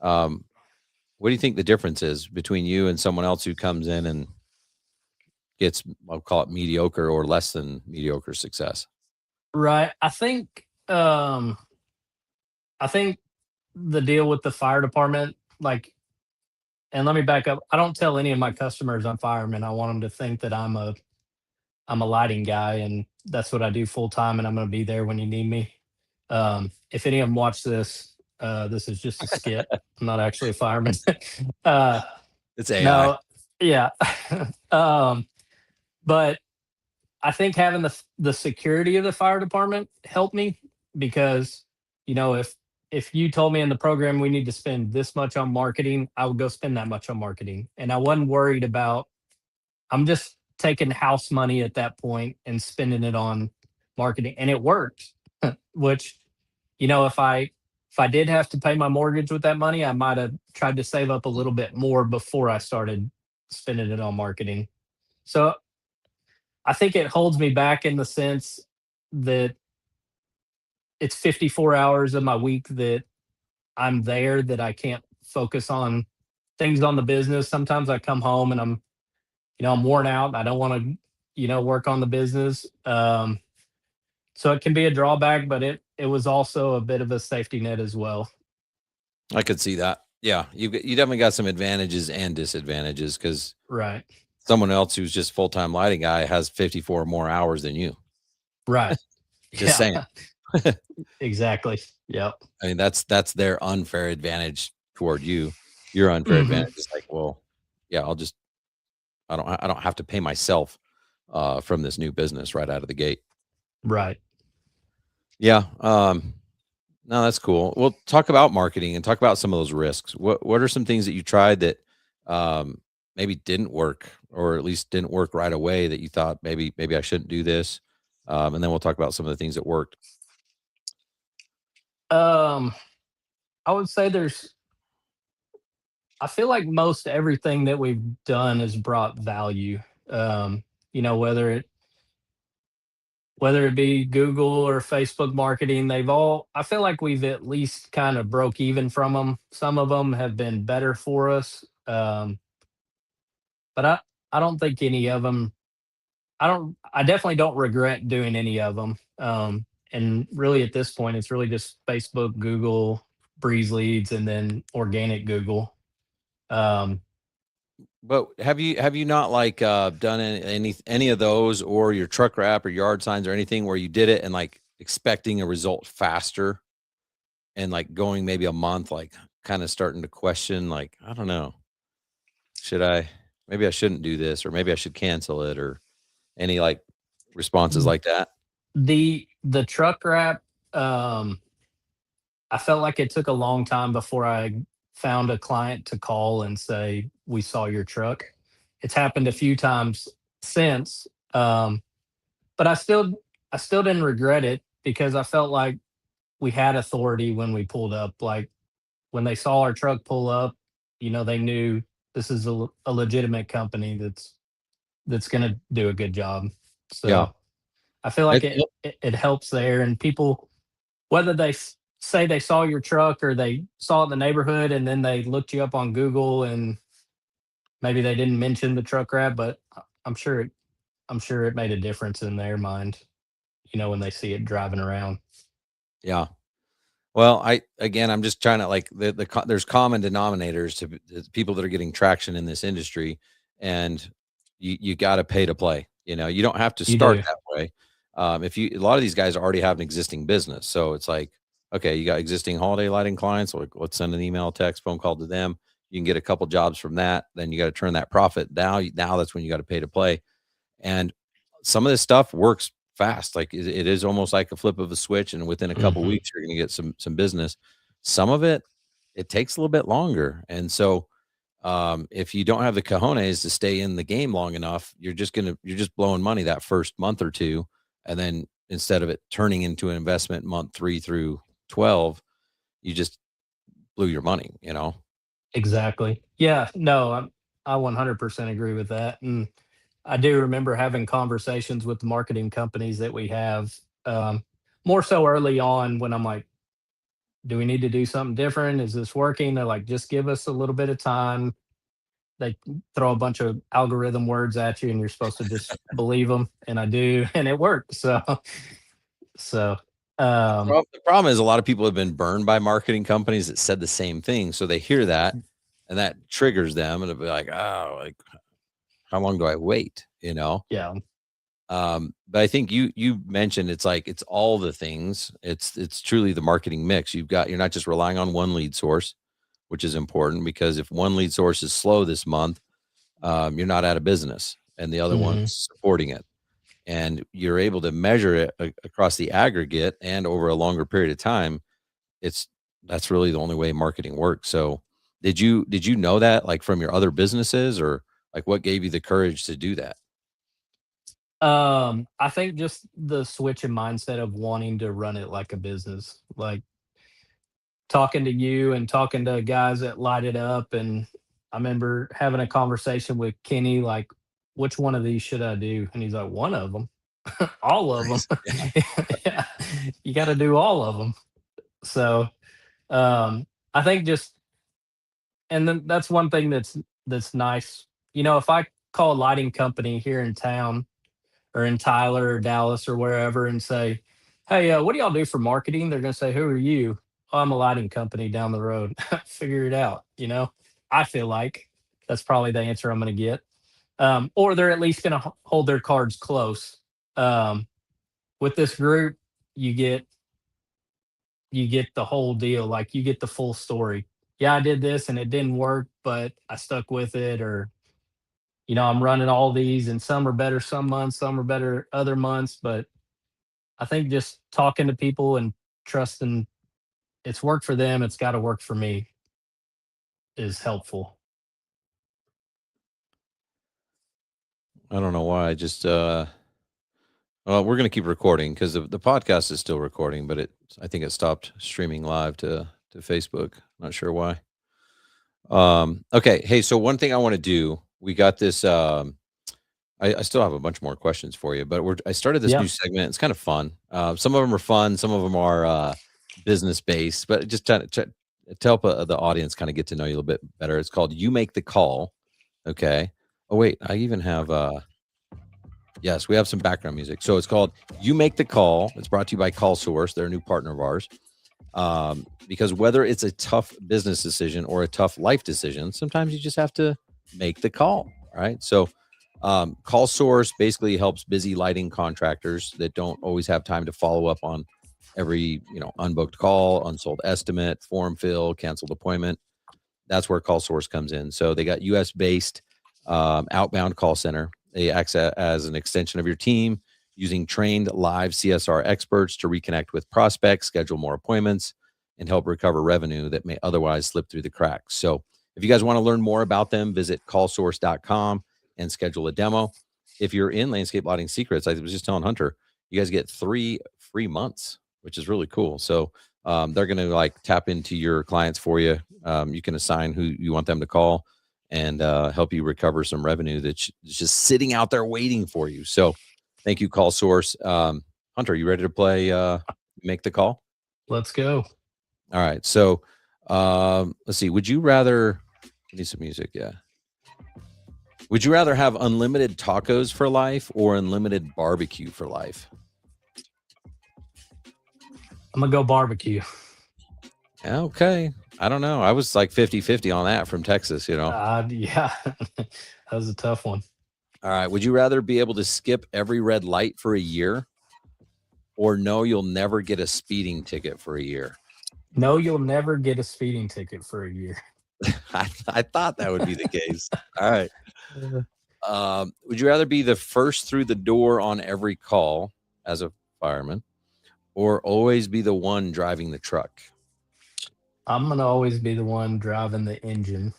um, what do you think the difference is between you and someone else who comes in and gets, I'll call it mediocre or less than mediocre success? Right. I think the deal with the fire department, like, and let me back up. I don't tell any of my customers I'm fireman. I want them to think that I'm a lighting guy, and that's what I do full time, and I'm going to be there when you need me. If any of them watch this, this is just a skit. I'm not actually a fireman. uh, It's AI. no, yeah. um, but I think having the security of the fire department helped me, because if you told me in the program we need to spend this much on marketing, I would go spend that much on marketing, and I wasn't worried about. I'm just taking house money at that point and spending it on marketing, and it worked. Which, if I did have to pay my mortgage with that money, I might have tried to save up a little bit more before I started spending it on marketing. So I think it holds me back in the sense that it's 54 hours of my week that I'm there, that I can't focus on things on the business. Sometimes I come home and I'm worn out. And I don't want to, work on the business. So it can be a drawback, but it was also a bit of a safety net as well. I could see that. Yeah, you definitely got some advantages and disadvantages because Right. someone else who's just full time lighting guy has 54 more hours than you. Right. Just saying. Yeah. Exactly. Yep. I mean, that's their unfair advantage toward you. Your unfair Hmm. advantage is like, well, yeah, I don't have to pay myself from this new business right out of the gate. Right. Yeah. No, that's cool. Well, talk about marketing and talk about some of those risks. What are some things that you tried that maybe didn't work, or at least didn't work right away, that you thought maybe I shouldn't do this? And then we'll talk about some of the things that worked. Um, I would say I feel like most everything that we've done has brought value. Um, you know, whether it be Google or Facebook marketing, I feel like we've at least kind of broke even from them. Some of them have been better for us. But I don't think any of them, I definitely don't regret doing any of them. And really at this point, it's really just Facebook, Google, Breeze Leads, and then organic Google. Um, But have you not like done any of those, or your truck wrap or yard signs or anything where you did it and like expecting a result faster, and like going maybe a month, like kind of starting to question, like, I don't know, should I, maybe I shouldn't do this, or maybe I should cancel it, or any like responses like that? the truck wrap, um, I felt like it took a long time before I found a client to call and say, "We saw your truck." It's happened a few times since, but I still didn't regret it because I felt like we had authority when we pulled up. Like when they saw our truck pull up, they knew this is a legitimate company that's going to do a good job. Yeah. So I feel like it helps there, and people, whether they say they saw your truck or they saw it in the neighborhood and then they looked you up on Google and maybe they didn't mention the truck wrap, but I'm sure it made a difference in their mind, when they see it driving around. Yeah. Well, I'm just trying to like there's common denominators to people that are getting traction in this industry, and you got to pay to play. You don't have to You start do. that way. If a lot of these guys already have an existing business, so it's like, okay, you got existing holiday lighting clients, like let's send an email, text, phone call to them. You can get a couple jobs from that. Then you got to turn that profit. Now that's when you got to pay to play. And some of this stuff works fast. Like it is almost like a flip of a switch, and within a couple Mhm. weeks, you're going to get some business. Some of it takes a little bit longer, and so if you don't have the cojones to stay in the game long enough, you're just blowing money that first month or two, and then instead of it turning into an investment month 3 through 12, you just blew your money. Exactly. Yeah, no, I 100% agree with that, and I do remember having conversations with the marketing companies that we have, more so early on when I'm like, "Do we need to do something different? Is this working?" They're like, "Just give us a little bit of time." They throw a bunch of algorithm words at you, and you're supposed to just believe them, and I do, and it works. So, um, The problem is a lot of people have been burned by marketing companies that said the same thing, so they hear that, and that triggers them, and it'll be like, "Oh, like, how long do I wait?" yeah, But I think you mentioned it's like it's all the things. It's truly the marketing mix. You're not just relying on one lead source, which is important because if one lead source is slow this month, you're not out of business, and the other mhm, one's supporting it, and you're able to measure it across the aggregate and over a longer period of time. It's That's really the only way marketing works. So, did you know that like from your other businesses, or like what gave you the courage to do that? I think just the switch in mindset of wanting to run it like a business, like talking to you and talking to guys that light it up. And I remember having a conversation with Kenny, like, which one of these should I do? And he's like, one of them, all of them. Yeah, you got to do all of them. So I think just, and then that's one thing that's nice. If I call a lighting company here in town or in Tyler or Dallas or wherever and say, "Hey, what do y'all do for marketing?" They're going to say, "Who are you?" "Oh, I'm a lighting company down the road." Figure it out. I feel like that's probably the answer I'm going to get. Or they're at least going to hold their cards close. Um, with this group, you get you get the whole deal. Like you get the full story. Yeah, I did this and it didn't work, but I stuck with it. Or I'm running all these, and some are better some months, some are better other months, but I think just talking to people and trusting it's worked for them, it's got to work for me is helpful. I don't know why. I just well, we're gonna keep recording because the podcast is still recording, but I think it stopped streaming live to Facebook. Not sure why. Okay. Hey, so one thing I want to do, we got this. I still have a bunch more questions for you, but I started this Yeah. new segment. It's kind of fun. Some of them are fun, some of them are business based, but just to help the audience kind of get to know you a little bit better. It's called "You Make the Call." Okay. Oh wait, I even have yes, we have some background music. So it's called "You Make the Call." It's brought to you by Call Source. They're a new partner of ours. Because whether it's a tough business decision or a tough life decision, sometimes you just have to make the call. Right. So, Call Source basically helps busy lighting contractors that don't always have time to follow up on every unbooked call, unsold estimate, form fill, canceled appointment. That's where Call Source comes in. So they got US based outbound call center. They act as an extension of your team, using trained live CSR experts to reconnect with prospects, schedule more appointments, and help recover revenue that may otherwise slip through the cracks. So if you guys want to learn more about them, visit callsource.com and schedule a demo. If you're in Landscape Lighting Secrets, I was just telling Hunter, you guys get 3 free months, which is really cool. So they're going to like tap into your clients for you. You can assign who you want them to call and help you recover some revenue that's just sitting out there waiting for you. So thank you, Call Source. Hunter, you ready to play Make the Call? Let's go. All right. So let's see. Would you rather, I need some music. Yeah. Would you rather have unlimited tacos for life or unlimited barbecue for life? I'm going to go barbecue. Okay. I don't know. I was like 50-50 on that from Texas, you know. Yeah, that was a tough one. All right. Would you rather be able to skip every red light for a year or know you'll never get a speeding ticket for a year? No, you'll never get a speeding ticket for a year. I thought that would be the case. All right. Would you rather be the first through the door on every call as a fireman or always be the one driving the truck? I'm going to always be the one driving the engine.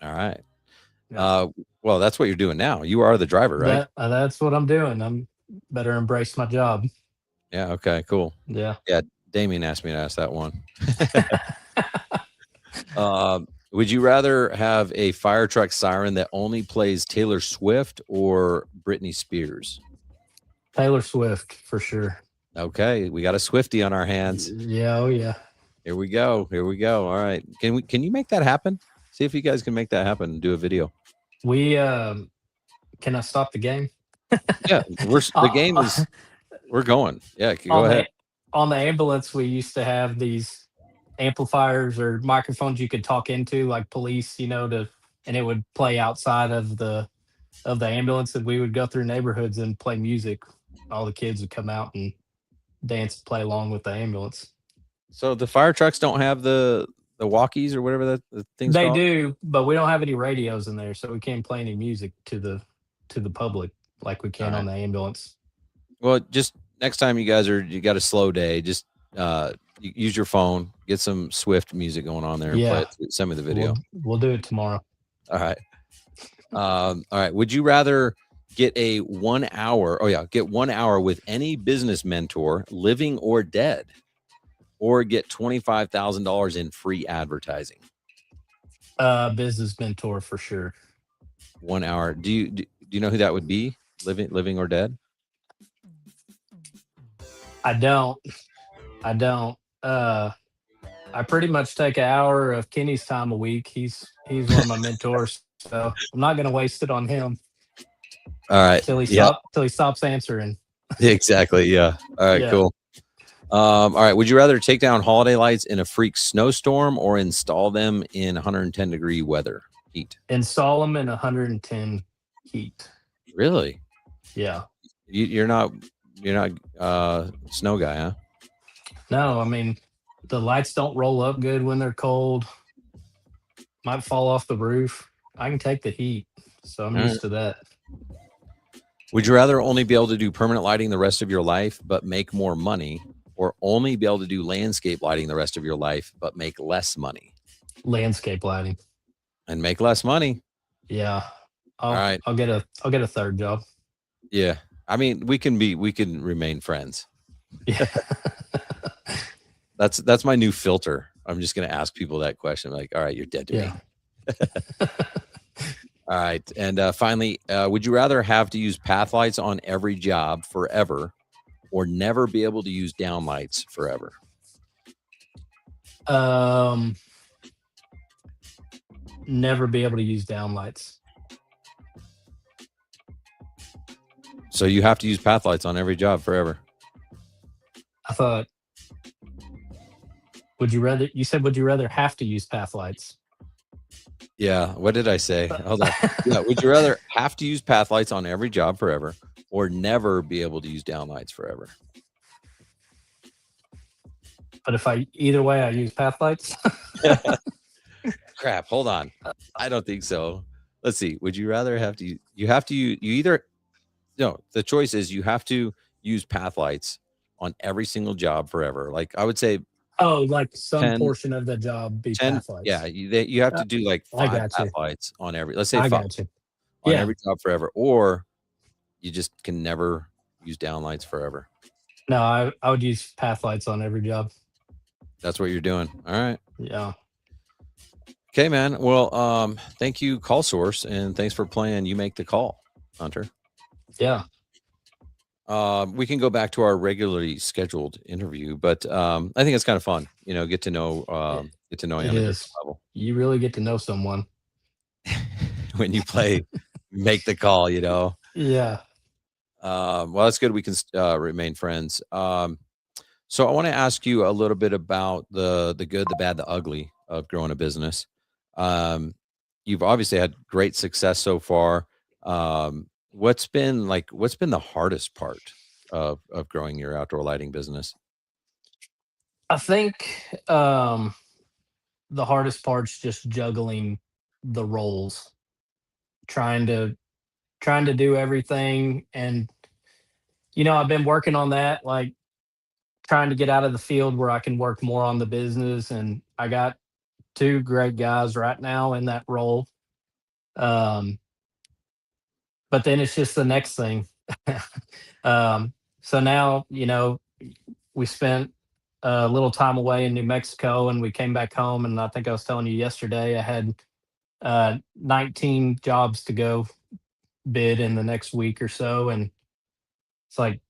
All right. Yeah. Well, that's what you're doing now. You are the driver, right? That's what I'm doing. I'm better embrace my job. Yeah. Okay, cool. Yeah. Yeah. Damien asked me to ask that one. Would you rather have a fire truck siren that only plays Taylor Swift or Britney Spears? Taylor Swift for sure. Okay, we got a Swiftie on our hands. Yeah, oh yeah. Here we go. Here we go. All right. Can you make that happen? See if you guys can make that happen and do a video. We can I stop the game? Yeah, the game is we're going. Yeah, go ahead. On the ambulance, we used to have these amplifiers or microphones you could talk into, like police, and it would play outside of the ambulance, and we would go through neighborhoods and play music. All the kids would come out and dance and play along with the ambulance. So the fire trucks don't have the walkies or whatever the thing's They called? do, but we don't have any radios in there, so we can't play any music to the public like we can on the ambulance. Well, just next time you got a slow day, just use your phone, get some Swift music going on there and play it. Send me the video. We'll do it tomorrow. All right. All right. Would you rather get get 1 hour with any business mentor, living or dead, or get $25,000 in free advertising? Business mentor for sure. 1 hour. Do you know who that would be? Living or dead? I don't. I pretty much take an hour of Kenny's time a week. He's one of my mentors, so I'm not going to waste it on him. All right. Till he stops answering. Exactly. Yeah. All right. Cool. All right. Would you rather take down holiday lights in a freak snowstorm or install them in 110-degree weather heat? Install them in 110 heat. Really? Yeah. You're not snow guy, huh? No, I mean the lights don't roll up good when they're cold. Might fall off the roof. I can take the heat, so I'm used to that. Would you rather only be able to do permanent lighting the rest of your life but make more money, or only be able to do landscape lighting the rest of your life but make less money? Landscape lighting. And make less money. Yeah. All right. I'll get a third job. Yeah. I mean, we can remain friends. Yeah. That's my new filter. I'm just going to ask people that question. Like, all right, you're dead to me. All right. And finally, would you rather have to use path lights on every job forever or never be able to use downlights forever? Never be able to use downlights. So you have to use path lights on every job forever. I thought, you said would you rather have to use path lights? Yeah. What did I say? Hold on. Yeah. Would you rather have to use path lights on every job forever or never be able to use downlights forever? But either way, I use path lights. Crap. Hold on. I don't think so. Let's see. Would you rather the choice is you have to use path lights on every single job forever. Like I would say Oh, like some 10, portion of the job be 10. path Yeah, lights. you have Uh, to do like I 5 got path you. lights on every, let's say I 5 got you. on Yeah. every job forever, or you just can never use downlights forever. No, I would use path lights on every job. That's what you're doing. All right. Yeah. Okay, man. Well, thank you, Call Source, and thanks for playing You Make the Call, Hunter. Yeah. We can go back to our regularly scheduled interview, but I think it's kind of fun. It, Get to know you it on a different is. level You really get to know someone. when you play Make the Call. Yeah. Well, that's good. We can remain friends. So I want to ask you a little bit about the good, the bad, the ugly of growing a business. Um, you've obviously had great success so far. What's been the hardest part of growing your outdoor lighting business? I think the hardest part's just juggling the roles, trying to do everything. And I've been working on that, like trying to get out of the field where I can work more on the business. And I got two great guys right now in that role. Um, but then it's just the next thing. um, so now, we spent a little time away in New Mexico and we came back home. And I think I was telling you yesterday, I had 19 jobs to go bid in the next week or so. And it's like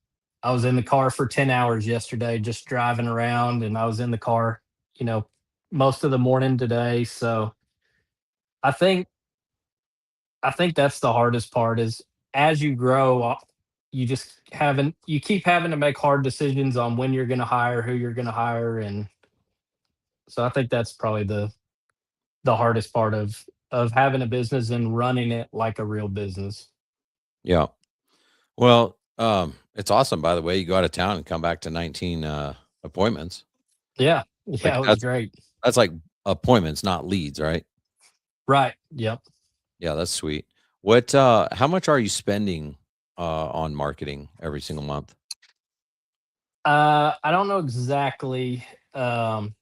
I was in the car for 10 hours yesterday, just driving around. And I was in the car, you know, most of the morning today. So I think that's the hardest part is as you grow, you keep having to make hard decisions on when you're going to hire, who you're going to hire. And so I think that's probably the hardest part of having a business and running it like a real business. Yeah. Well, it's awesome. By the way, you go out of town and come back to 19 appointments. Yeah. Like Yeah, it was great. that's like appointments, not leads, right? Right. Yep. Yeah, that's sweet. How much are you spending on marketing every single month? I don't know exactly, um,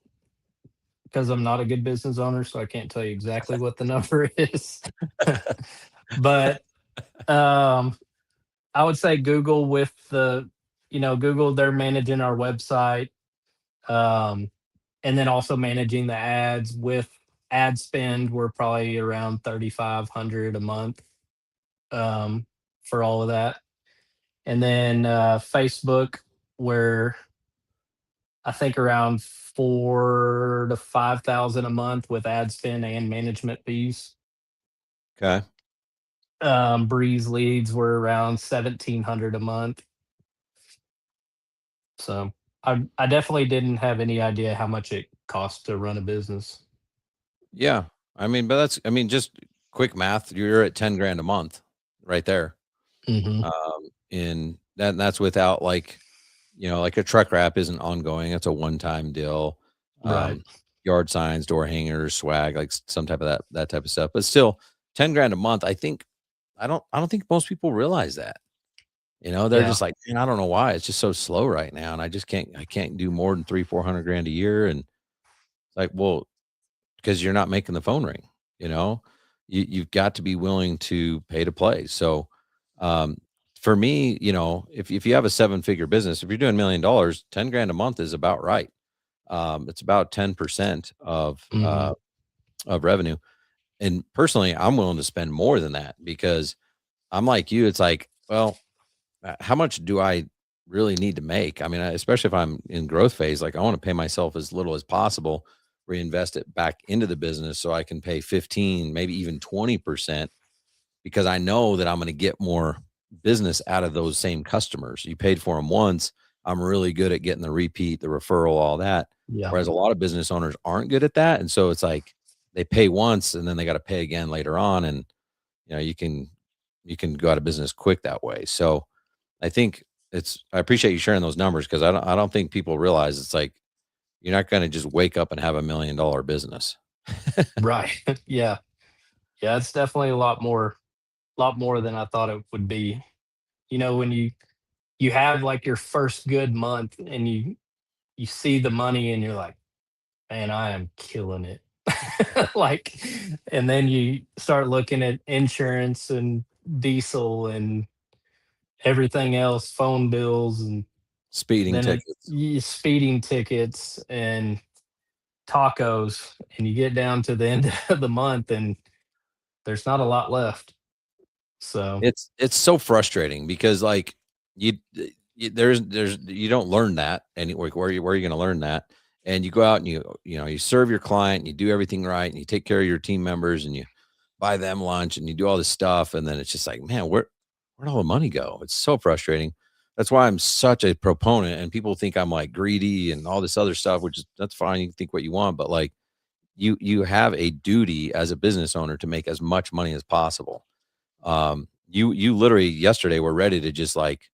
because I'm not a good business owner, so I can't tell you exactly what the number is. But um, I would say Google with Google, they're managing our website, um, and then also managing the ads with ad spend. We're probably around 3,500 a month, um, for all of that. And then Facebook, where I think around 4 to 5,000 a month with ad spend and management fees. Okay. Breeze leads were around 1,700 a month. So I definitely didn't have any idea how much it costs to run a business. Yeah. Just quick math, you're at 10 grand a month right there. Hmm. In that's without like a truck wrap isn't ongoing. It's a one-time deal. Right. Um, Yard signs, door hangers, swag, like some type of that type of stuff. But still, 10 grand a month. I don't think most people realize that. They're Yeah. just like, man, I don't know why it's just so slow right now, and I can't do more than 300-400 grand a year. And it's like, well, because you're not making the phone ring. You know, you've got to be willing to pay to play. So, um, for me, if you have a 7-figure business, if you're doing $1 million, 10 grand a month is about right. It's about 10% Hmm. of revenue. And personally, I'm willing to spend more than that because I'm like you. It's like, well, how much do I really need to make? I mean, especially if I'm in growth phase, like I want to pay myself as little as possible, reinvest it back into the business so I can pay 15, maybe even 20% because I know that I'm going to get more business out of those same customers. You paid for them once. I'm really good at getting the repeat, the referral, all that. Yeah. Whereas a lot of business owners aren't good at that. And so it's like they pay once and then they got to pay again later on. And you can go out of business quick that way. So I think I appreciate you sharing those numbers because I don't think people realize it's like you're not going to just wake up and have $1 million business. Right. Yeah. Yeah. It's definitely a lot more than I thought it would be. When you have like your first good month and you see the money and you're like, man, I am killing it. Like, and then you start looking at insurance and diesel and everything else, phone bills, and Speeding then tickets. speeding tickets and tacos, and you get down to the end of the month and there's not a lot left. So, It's so frustrating because like you, there's you don't learn that anywhere. Where are you going to learn that? And you go out and you serve your client, and you do everything right, and you take care of your team members, and you buy them lunch, and you do all this stuff, and then it's just like, man, where'd all the money go? It's so frustrating. That's why I'm such a proponent, and people think I'm like greedy and all this other stuff, which is that's fine. You can think what you want, but like you have a duty as a business owner to make as much money as possible. You literally yesterday were ready to just like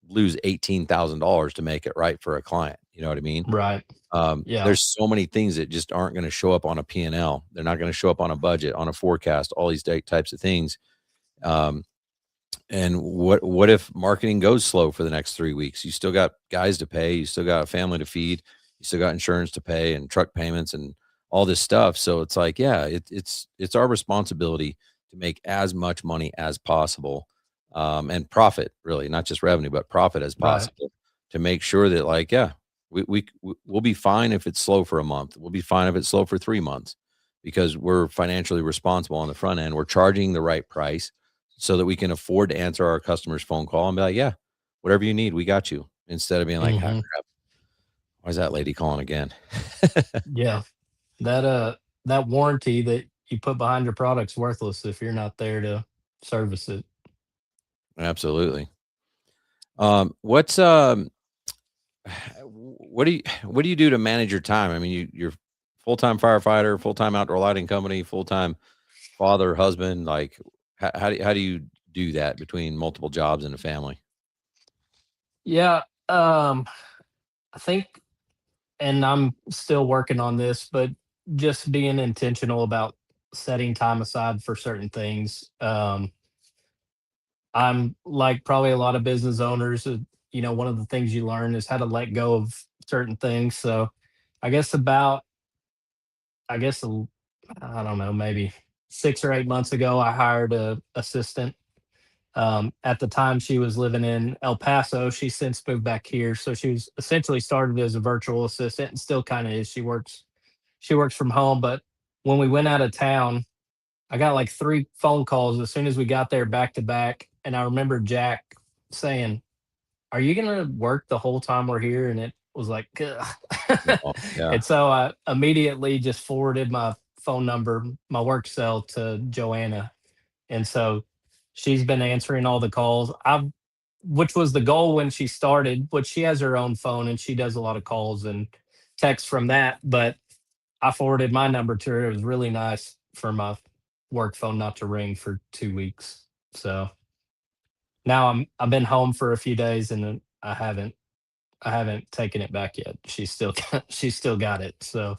lose $18,000 to make it right for a client. You know what I mean? right. Yeah. There's so many things that just aren't going to show up on a P&L. They're not going to show up on a budget, on a forecast, all these types of things. Um, and what if marketing goes slow for the next 3 weeks? You still got guys to pay, you still got a family to feed, you still got insurance to pay and truck payments and all this stuff. So it's like, yeah, it's our responsibility to make as much money as possible, and profit really, not just revenue, but profit as Right. possible to make sure that like, yeah, we'll be fine if it's slow for a month. We'll be fine if it's slow for 3 months because we're financially responsible on the front end. We're charging the right price so that we can afford to answer our customer's phone call and be like, yeah, whatever you need, we got you. Instead of being like, ah, Hmm. crap, why is that lady calling again? Yeah. That that warranty that you put behind your product's worthless if you're not there to service it. Absolutely. What's what do you do to manage your time? I mean, you're full time firefighter, full time outdoor lighting company, full time father, husband. Like, how do you do that between multiple jobs and a family? Yeah. I think, and I'm still working on this, but just being intentional about setting time aside for certain things. I'm like probably a lot of business owners, one of the things you learn is how to let go of certain things. So I guess about, I guess, I don't know, maybe 6 or 8 months ago, I hired a assistant. At the time, she was living in El Paso. She's since moved back here, so she was essentially started as a virtual assistant and still kind of is. She works from home, but when we went out of town, I got like three phone calls as soon as we got there back to back, and I remember Jack saying, "Are you gonna work the whole time we're here?" And it was like, ugh. Oh, yeah. And so I immediately just forwarded my phone number, my work cell, to Joanna, and so she's been answering all the calls. Which was the goal when she started, but she has her own phone and she does a lot of calls and texts from that. But I forwarded my number to her. It was really nice for my work phone not to ring for 2 weeks. So now I've been home for a few days and I haven't taken it back yet. She's still she's still got it. So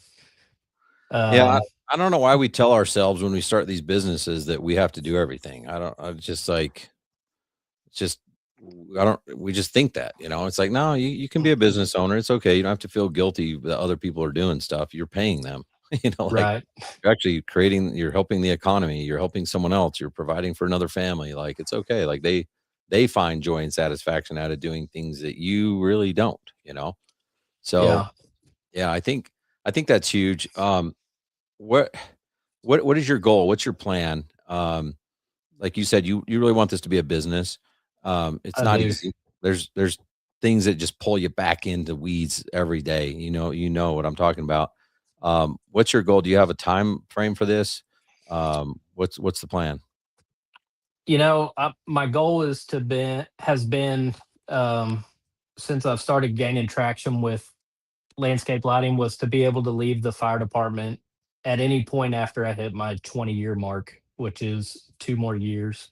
Yeah, um I don't know why we tell ourselves when we start these businesses that we have to do everything. I just like it's just I don't we just think that, it's like, no, you can be a business owner. It's okay. You don't have to feel guilty that other people are doing stuff. You're paying them. Like right. you're actually you're helping the economy, you're helping someone else, you're providing for another family. Like it's okay. Like they find joy and satisfaction out of doing things that you really don't. So Yeah. yeah, I think that's huge. What what is your goal? What's your plan? Like you said, you really want this to be a business. It's I not do. easy. There's things that just pull you back into weeds every day. You know what I'm talking about. What's your goal? Do you have a time frame for this? What's the plan? My goal has been, um, since I've started gaining traction with landscape lighting, was to be able to leave the fire department at any point after I hit my 20-year mark, which is 2 more years.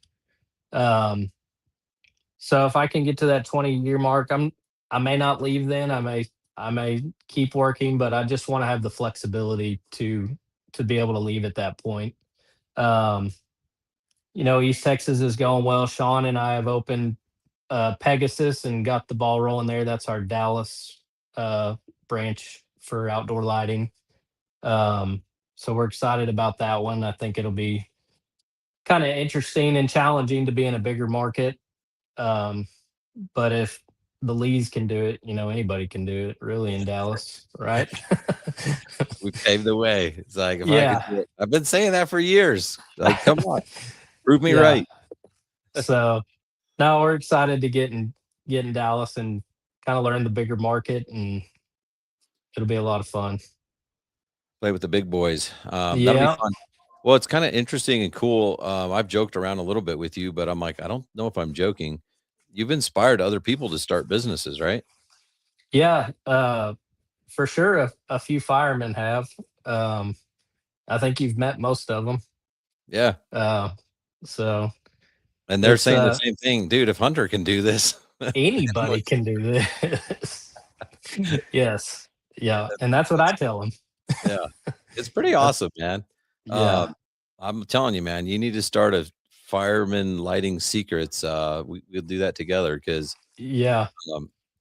Um, so if I can get to that 20-year mark, I may not leave then. I may keep working, but I just want to have the flexibility to be able to leave at that point. Um, East Texas is going well. Sean and I have opened Pegasus and got the ball rolling there. That's our Dallas branch for outdoor lighting. So we're excited about that one. I think it'll be kind of interesting and challenging to be in a bigger market. Um, but if the Lees can do it, anybody can do it really in Dallas, right? We paved the way. It's like, if I could Yeah. do it. I've been saying that for years. Like, come on, prove me Yeah. right. So now we're excited to get in Dallas and kind of learn the bigger market, and it'll be a lot of fun. Play with the big boys. That'll be Yeah. fun. Well, it's kind of interesting and cool. I've joked around a little bit with you, but I'm like, I don't know if I'm joking. You've inspired other people to start businesses, right? Yeah. For sure. A few firemen have. Um, I think you've met most of them. Yeah. Uh, so And they're it's saying the same thing, dude. If Hunter can do this, anybody can do this. Yes. Yeah. And that's what I tell them. yeah, it's pretty awesome, man. Yeah. Um, I'm telling you, man, you need to start a fireman lighting secrets. We'll do that together because Yeah.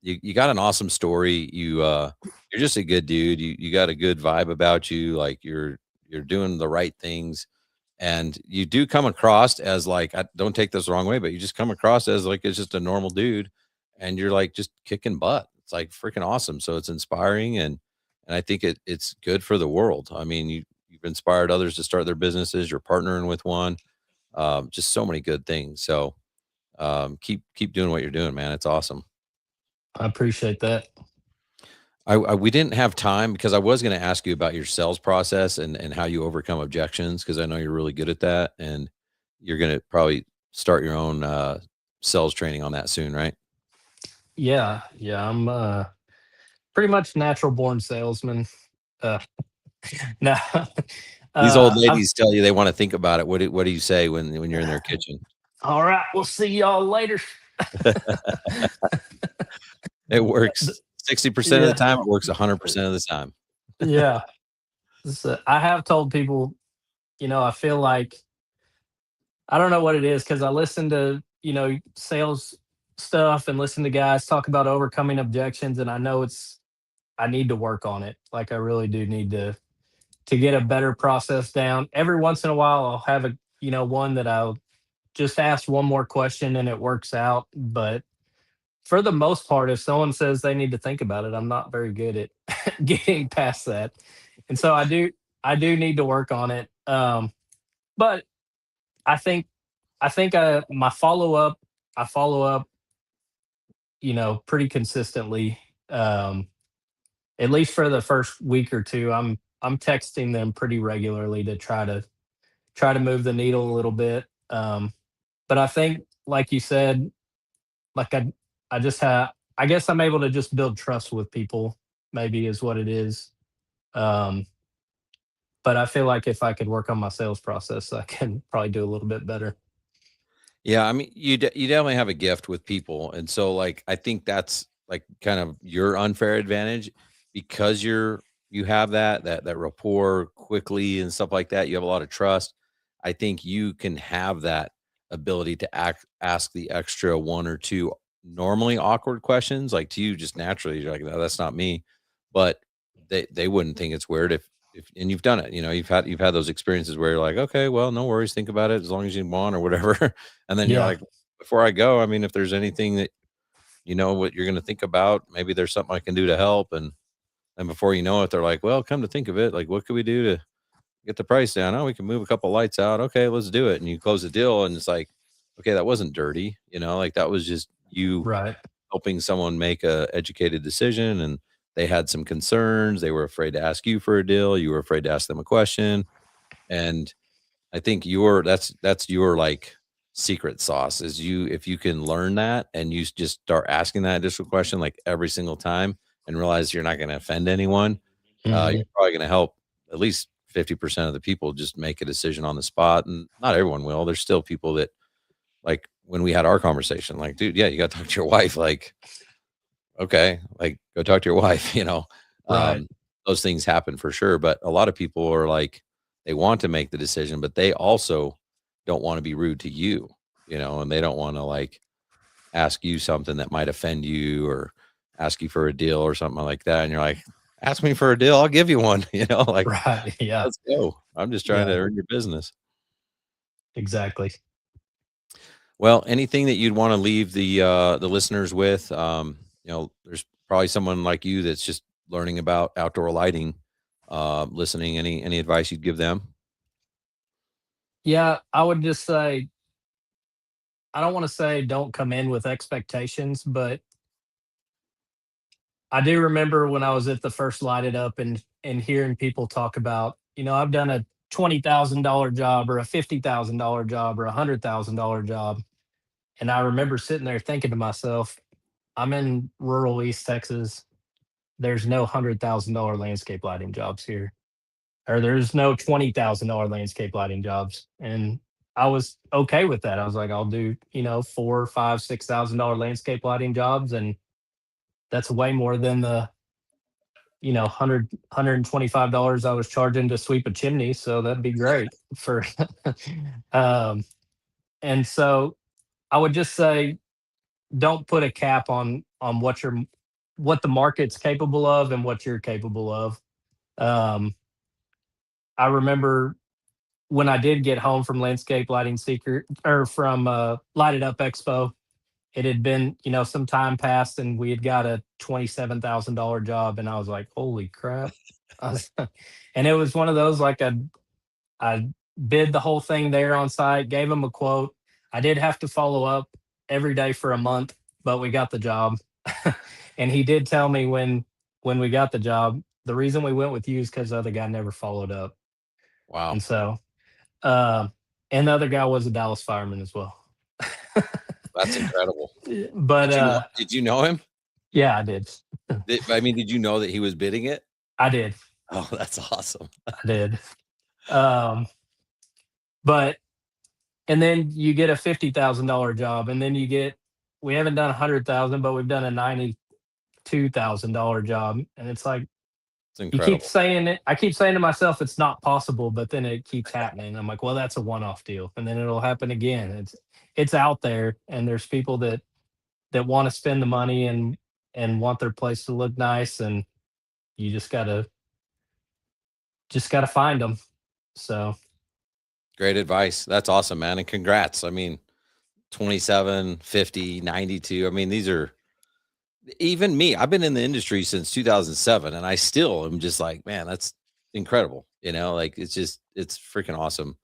you got an awesome story. You're just a good dude. You got a good vibe about you. Like you're doing the right things, and you do come across as like, I don't take this the wrong way, but you just come across as like it's just a normal dude, and you're like just kicking butt. It's like freaking awesome. So it's inspiring, and I think it's good for the world. I mean, you've inspired others to start their businesses. You're partnering with one. Just so many good things. So keep doing what you're doing, man. It's awesome. I appreciate that. We didn't have time because I was going to ask you about your sales process and how you overcome objections, because I know you're really good at that, and you're going to probably start your own sales training on that soon, right? Yeah. Yeah. I'm pretty much natural born salesman. Uh no. These old I'm ladies tell you they want to think about it. What do you say when you're in their kitchen? all right. We'll see y'all later. It works 60% of the Yeah. time. It works 100% of the time. Yeah. So I have told people, I feel like I don't know what it is because I listen to, sales stuff and listen to guys talk about overcoming objections. And I know I need to work on it. Like I really do need to get a better process down. Every once in a while, I'll have one that I'll just ask one more question and it works out. But for the most part, if someone says they need to think about it, I'm not very good at getting past that. And so I do need to work on it. But I think my I follow up, pretty consistently. Um, at least for the first week or two, I'm texting them pretty regularly to try to move the needle a little bit. But I think, like you said, like I just have I guess I'm able to just build trust with people. Maybe is what it is. Um, but I feel like if I could work on my sales process, I can probably do a little bit better. Yeah, I mean, you definitely have a gift with people, and so like I think that's like kind of your unfair advantage because you have that rapport quickly and stuff like that. You have a lot of trust. I think you can have that ability to ask the extra one or two normally awkward questions, like to you just naturally. You're like, no, that's not me, but they wouldn't think it's weird if and you've done it. You've had those experiences where you're like, okay, well, no worries, think about it as long as you want or whatever. And then you're Yeah. like, before I go, I mean, if there's anything that you know what you're going to think about, maybe there's something I can do to help. And before you know it, they're like, well, come to think of it, like, what could we do to get the price down? Oh, we can move a couple lights out. Okay, let's do it. And you close the deal, and it's like, okay, that wasn't dirty, like that was just you Right. helping someone make a educated decision, and they had some concerns. They were afraid to ask you for a deal. You were afraid to ask them a question, and I think that's your like secret sauce is if you can learn that and you just start asking that additional question like every single time and realize you're not going to offend anyone, you're Hmm. probably going to help at least 50% of the people just make a decision on the spot. And not everyone will. There's still people that, like when we had our conversation, like, dude, yeah, you got to talk to your wife. Like, okay, like go talk to your wife, Right. um, those things happen for sure. But a lot of people are like, they want to make the decision, but they also don't want to be rude to you, and they don't want to like ask you something that might offend you or ask you for a deal or something like that, and you're like, ask me for a deal, I'll give you one. Like, Right. Yeah. let's go. I'm just trying Yeah. to earn your business. Exactly. Well, anything that you'd want to leave the listeners with? There's probably someone like you that's just learning about outdoor lighting, listening. Any advice you'd give them? Yeah, I would just say, I don't want to say don't come in with expectations, but I do remember when I was at the first Light It Up and hearing people talk about, I've done a $20,000 job or a $50,000 job or $100,000 job. And I remember sitting there thinking to myself, I'm in rural East Texas. There's no $100,000 landscape lighting jobs here, or there's no $20,000 landscape lighting jobs. And I was okay with that. I was like, I'll do, four, five, $6,000 landscape lighting jobs. And that's way more than the, 125 I was charging to sweep a chimney. So that'd be great for, um, and so I would just say, don't put a cap on what the market's capable of and what you're capable of. Um, I remember when I did get home from Landscape Lighting Secret or from Light It Up Expo, it had been, some time passed and we had got a $27,000 job. And I was like, holy crap. And it was one of those, like, I bid the whole thing there on site, gave him a quote. I did have to follow up every day for a month, but we got the job. And he did tell me when we got the job, the reason we went with you is because the other guy never followed up. Wow, And so, uh, and the other guy was a Dallas fireman as well. that's incredible. But Did you know him? yeah, I did. Did you know that he was bidding it? I did. Oh, that's awesome. I did. Um, but and then you get a $50,000 job, and then we haven't done 100,000, but we've done a $92,000 job, and it's like It's incredible. I keep saying to myself it's not possible, but then it keeps happening. I'm like, well, that's a one-off deal, and then it'll happen again. It's out there, and there's people that want to spend the money and want their place to look nice, and you just gotta find them. So Great advice. That's awesome, man. And congrats. I mean, 27, 50, 92. I mean, these are even me. I've been in the industry since 2007 and I still am just like, man, that's incredible. Like it's freaking awesome.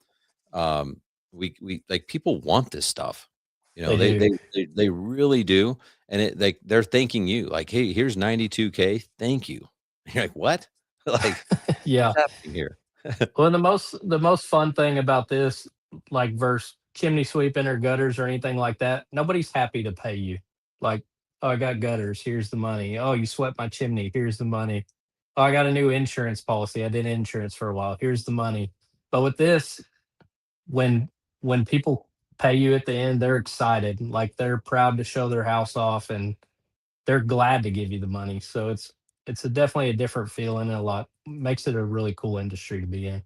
We like people want this stuff. they do. They really do. And they're thanking you like, hey, here's 92K. Thank you. You're like, what? Like, Yeah. what's happening here? Well, the most fun thing about this, like, versus chimney sweeping or gutters or anything like that, nobody's happy to pay you. Like, oh, I got gutters. Here's the money. Oh, you swept my chimney. Here's the money. Oh, I got a new insurance policy. I did insurance for a while. Here's the money. But with this, when when people pay you at the end, they're excited. Like, they're proud to show their house off, and they're glad to give you the money. So definitely a different feeling, and a lot makes it a really cool industry to be in.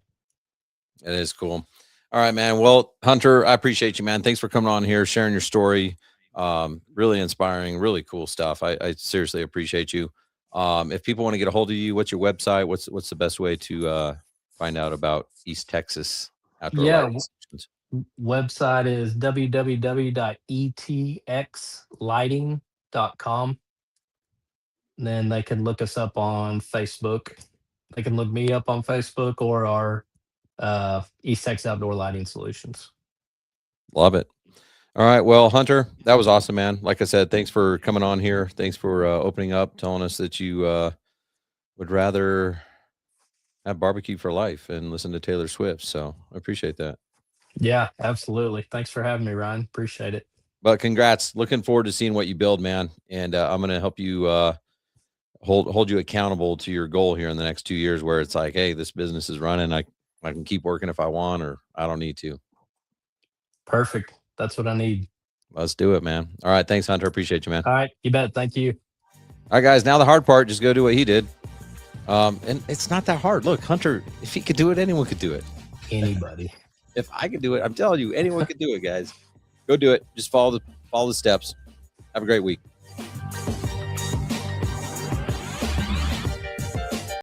It is cool. All right, man. Well, Hunter, I appreciate you, man. Thanks for coming on here, sharing your story. Really inspiring, really cool stuff. I seriously appreciate you. If people want to get a hold of you, what's your website? What's the best way to find out about East Texas outdoor Yeah, lighting solutions? website is www.etxlighting.com. And then they can look us up on Facebook. They can look me up on Facebook or our East Texas Outdoor Lighting Solutions. Love it. All right. Well, Hunter, that was awesome, man. Like I said, thanks for coming on here. Thanks for opening up, telling us that you would rather have barbecue for life and listen to Taylor Swift. So I appreciate that. Yeah, absolutely. Thanks for having me, Ryan. Appreciate it. But congrats. Looking forward to seeing what you build, man. And I'm going to help you hold you accountable to your goal here in the next 2 years, where it's like, hey, this business is running. I can keep working if I want, or I don't need to. Perfect. That's what I need. Let's do it, man. All right. Thanks, Hunter. Appreciate you, man. All right. You bet. Thank you. All right, guys. Now the hard part, just go do what he did. And it's not that hard. Look, Hunter, if he could do it, anyone could do it. Anybody. If I could do it, I'm telling you, anyone could do it, guys. Go do it. Just follow the steps. Have a great week.